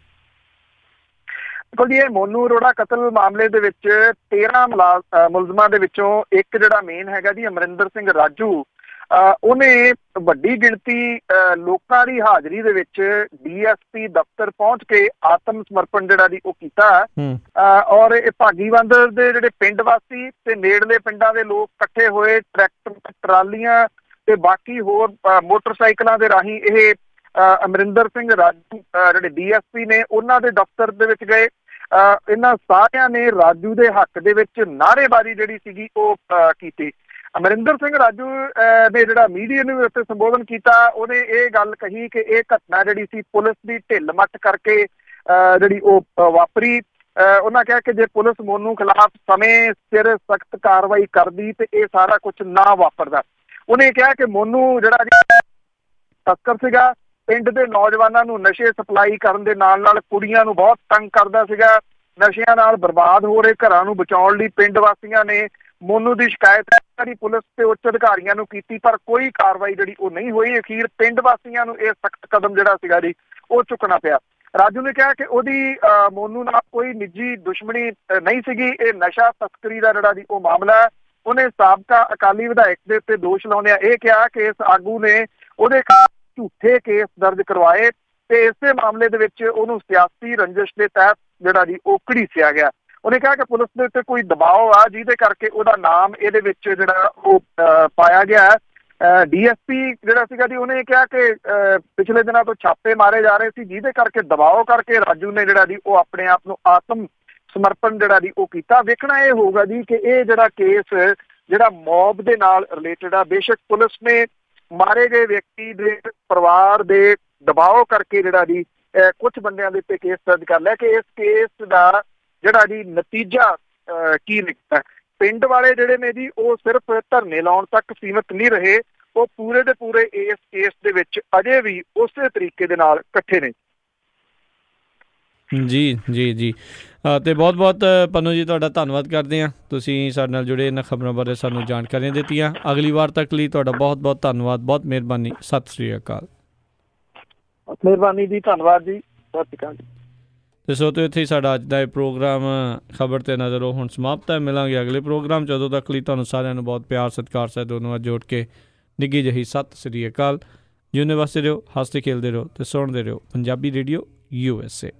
ਬਿਲਕੁਲ ਜੀ, ਇਹ ਮੋਨੂ ਅਰੋੜਾ ਕਤਲ ਮਾਮਲੇ ਦੇ ਵਿੱਚ 13 ਮੁਲਜ਼ਮਾਂ ਦੇ ਵਿੱਚੋਂ ਇੱਕ ਜਿਹੜਾ ਮੇਨ ਹੈਗਾ ਜੀ ਅਮਰਿੰਦਰ ਸਿੰਘ ਰਾਜੂ, ਉਹਨੇ ਵੱਡੀ ਗਿਣਤੀ ਲੋਕਾਂ ਦੀ ਹਾਜ਼ਰੀ ਦੇ ਵਿੱਚ DSP ਦਫ਼ਤਰ ਪਹੁੰਚ ਕੇ ਆਤਮ ਸਮਰਪਣ ਜਿਹੜਾ ਜੀ ਉਹ ਕੀਤਾ। ਔਰ ਇਹ ਭਾਗੀ ਬੰਦਰ ਦੇ ਜਿਹੜੇ ਪਿੰਡ ਵਾਸੀ ਤੇ ਨੇੜਲੇ ਪਿੰਡਾਂ ਦੇ ਲੋਕ ਇਕੱਠੇ ਹੋਏ, ਟਰੈਕਟਰ, ਟਰਾਲੀਆਂ ਤੇ ਬਾਕੀ ਹੋਰ ਮੋਟਰਸਾਈਕਲਾਂ ਦੇ ਰਾਹੀਂ ਇਹ ਅਮਰਿੰਦਰ ਸਿੰਘ ਰਾਜੂ ਜਿਹੜੇ DSP ਨੇ ਉਹਨਾਂ ਦੇ ਦਫ਼ਤਰ ਦੇ ਵਿੱਚ ਗਏ। ਇਹਨਾਂ ਸਾਰਿਆਂ ਨੇ ਰਾਜੂ ਦੇ ਹੱਕ ਦੇ ਵਿੱਚ ਨਾਅਰੇਬਾਜ਼ੀ ਜਿਹੜੀ ਸੀਗੀ ਉਹ ਕੀਤੀ। ਅਮਰਿੰਦਰ ਸਿੰਘ ਰਾਜੂ ਨੇ ਜਿਹੜਾ ਮੀਡੀਆ ਨੂੰ ਉੱਤੇ ਸੰਬੋਧਨ ਕੀਤਾ, ਉਹਨੇ ਇਹ ਗੱਲ ਕਹੀ ਕਿ ਇਹ ਘਟਨਾ ਜਿਹੜੀ ਸੀ ਪੁਲਿਸ ਦੀ ਢਿੱਲ ਮੱਠ ਕਰਕੇ ਜਿਹੜੀ ਉਹ ਵਾਪਰੀ। ਉਹਨਾਂ ਕਿਹਾ ਕਿ ਜੇ ਪੁਲਿਸ ਮੋਨੂ ਖਿਲਾਫ ਸਮੇਂ ਸਿਰ ਸਖਤ ਕਾਰਵਾਈ ਕਰਦੀ ਤੇ ਇਹ ਸਾਰਾ ਕੁਝ ਨਾ ਵਾਪਰਦਾ। ਉਹਨੇ ਕਿਹਾ ਕਿ ਮੋਨੂ ਜਿਹੜਾ ਤਸਕਰ ਸੀਗਾ, ਪਿੰਡ ਦੇ ਨੌਜਵਾਨਾਂ ਨੂੰ ਨਸ਼ੇ ਸਪਲਾਈ ਕਰਨ ਦੇ ਨਾਲ ਨਾਲ ਕੁੜੀਆਂ ਨੂੰ ਬਹੁਤ ਤੰਗ ਕਰਦਾ ਸੀਗਾ। ਨਸ਼ਿਆਂ ਨਾਲ ਬਰਬਾਦ ਹੋ ਰਹੇ ਘਰਾਂ ਨੂੰ ਬਚਾਉਣ ਲਈ ਪਿੰਡ ਵਾਸੀਆਂ ਨੇ ਮੋਨੂ ਦੀ ਸ਼ਿਕਾਇਤ ਪੁਲਿਸ ਤੇ ਉੱਚ ਅਧਿਕਾਰੀਆਂ ਨੂੰ ਕੀਤੀ, ਪਰ ਕੋਈ ਕਾਰਵਾਈ ਜਿਹੜੀ ਉਹ ਨਹੀਂ ਹੋਈ। ਅਖੀਰ ਪਿੰਡ ਵਾਸੀਆਂ ਨੂੰ ਇਹ ਸਖਤ ਕਦਮ ਜਿਹੜਾ ਸੀਗਾ ਜੀ ਉਹ ਚੁੱਕਣਾ ਪਿਆ। ਰਾਜੂ ਨੇ ਕਿਹਾ ਕਿ ਉਹਦੀ ਮੋਨੂ ਨਾਲ ਕੋਈ ਨਿੱਜੀ ਦੁਸ਼ਮਣੀ ਨਹੀਂ ਸੀਗੀ, ਇਹ ਨਸ਼ਾ ਤਸਕਰੀ ਦਾ ਜਿਹੜਾ ਜੀ ਉਹ ਮਾਮਲਾ ਹੈ। ਉਹਨੇ ਸਾਬਕਾ ਅਕਾਲੀ ਵਿਧਾਇਕ ਦੇ ਉੱਤੇ ਦੋਸ਼ ਲਾਉਂਦਿਆਂ ਇਹ ਕਿਹਾ ਕਿ ਇਸ ਆਗੂ ਨੇ ਉਹਦੇ ਝੂਠੇ ਕੇਸ ਦਰਜ ਕਰਵਾਏ ਤੇ ਇਸੇ ਮਾਮਲੇ ਦੇ ਵਿੱਚ ਉਹਨੂੰ ਸਿਆਸੀ ਰੰਜਿਸ਼ ਦੇ ਤਹਿਤ ਜਿਹੜਾ ਜੀ ਉਹ ਘੜੀਸਿਆ ਗਿਆ। ਉਹਨੇ ਕਿਹਾ ਕਿ ਪੁਲਿਸ ਦੇ ਉੱਤੇ ਕੋਈ ਦਬਾਅ ਆ ਜਿਹਦੇ ਕਰਕੇ ਉਹਦਾ ਨਾਮ ਇਹਦੇ ਵਿੱਚ ਜਿਹੜਾ ਉਹ ਪਾਇਆ ਗਿਆ। DSP ਜਿਹੜਾ ਸੀਗਾ ਜੀ ਉਹਨੇ ਕਿਹਾ ਕਿ ਪਿਛਲੇ ਦਿਨਾਂ ਤੋਂ ਛਾਪੇ ਮਾਰੇ ਜਾ ਰਹੇ ਸੀ ਜਿਹਦੇ ਕਰਕੇ ਦਬਾਅ ਕਰਕੇ ਰਾਜੂ ਨੇ ਜਿਹੜਾ ਜੀ ਉਹ ਆਪਣੇ ਆਪ ਨੂੰ ਆਤਮ ਸਮਰਪਣ ਜਿਹੜਾ ਜੀ ਉਹ ਕੀਤਾ। ਵੇਖਣਾ ਇਹ ਹੋਊਗਾ ਜੀ ਕਿ ਇਹ ਜਿਹੜਾ ਕੇਸ ਜਿਹੜਾ ਮੌਬ ਦੇ ਨਾਲ ਰਿਲੇਟਡ ਆ, ਬੇਸ਼ੱਕ ਪੁਲਿਸ ਨੇ ਮਾਰੇ ਗਏ ਵਿਅਕਤੀ ਦੇ ਪਰਿਵਾਰ ਦੇ ਦਬਾਅ ਕਰਕੇ ਜਿਹੜਾ ਜੀ ਕੁਝ ਬੰਦਿਆਂ ਦੇ ਉੱਤੇ ਕੇਸ ਦਰਜ ਕਰ ਲਿਆ ਕਿ ਇਸ ਕੇਸ ਦਾ ਜਿਹੜਾ ਜੀ ਨਤੀਜਾ ਕੀ ਨਿਕਲਦਾ। ਪਿੰਡ ਵਾਲੇ ਜਿਹੜੇ ਨੇ ਜੀ ਉਹ ਸਿਰਫ ਧਰਨੇ ਲਾਉਣ ਤੱਕ ਸੀਮਿਤ ਨਹੀਂ ਰਹੇ, ਉਹ ਪੂਰੇ ਦੇ ਪੂਰੇ ਇਸ ਕੇਸ ਦੇ ਵਿੱਚ ਅਜੇ ਵੀ ਉਸੇ ਤਰੀਕੇ ਦੇ ਨਾਲ ਇਕੱਠੇ ਨੇ। ਜੀ ਜੀ ਜੀ। ਅਤੇ ਬਹੁਤ ਬਹੁਤ ਪੰਨੂ ਜੀ ਤੁਹਾਡਾ ਧੰਨਵਾਦ ਕਰਦੇ ਹਾਂ, ਤੁਸੀਂ ਸਾਡੇ ਨਾਲ ਜੁੜੇ ਇਹਨਾਂ ਖਬਰਾਂ ਬਾਰੇ ਸਾਨੂੰ ਜਾਣਕਾਰੀਆਂ ਦਿੱਤੀਆਂ। ਅਗਲੀ ਵਾਰ ਤੱਕ ਲਈ ਤੁਹਾਡਾ ਬਹੁਤ ਬਹੁਤ ਧੰਨਵਾਦ, ਬਹੁਤ ਮਿਹਰਬਾਨੀ। ਸਤਿ ਸ਼੍ਰੀ ਅਕਾਲ। ਮਿਹਰਬਾਨੀ ਜੀ, ਧੰਨਵਾਦ ਜੀ, ਸਤਿ ਸ਼੍ਰੀ ਅਕਾਲ ਜੀ। ਤੇ ਸੋ ਤੋਂ ਇੱਥੇ ਹੀ ਸਾਡਾ ਅੱਜ ਦਾ ਇਹ ਪ੍ਰੋਗਰਾਮ ਖਬਰ 'ਤੇ ਨਜ਼ਰ ਉਹ ਹੁਣ ਸਮਾਪਤ ਹੈ। ਮਿਲਾਂਗੇ ਅਗਲੇ ਪ੍ਰੋਗਰਾਮ। ਜਦੋਂ ਤੱਕ ਲਈ ਤੁਹਾਨੂੰ ਸਾਰਿਆਂ ਨੂੰ ਬਹੁਤ ਪਿਆਰ ਸਤਿਕਾਰ ਸਹਿਤ ਦੋਨੋਂ ਜੋੜ ਕੇ ਨਿੱਘੀ ਜਿਹੀ ਸਤਿ ਸ਼੍ਰੀ ਅਕਾਲ। ਜਿਉਂਦੇ ਵਸਦੇ ਰਹੋ, ਹੱਸਦੇ ਖੇਲਦੇ ਰਹੋ ਤੇ ਸੁਣਦੇ ਰਹੋ ਪੰਜਾਬੀ ਰੇਡੀਓ USA।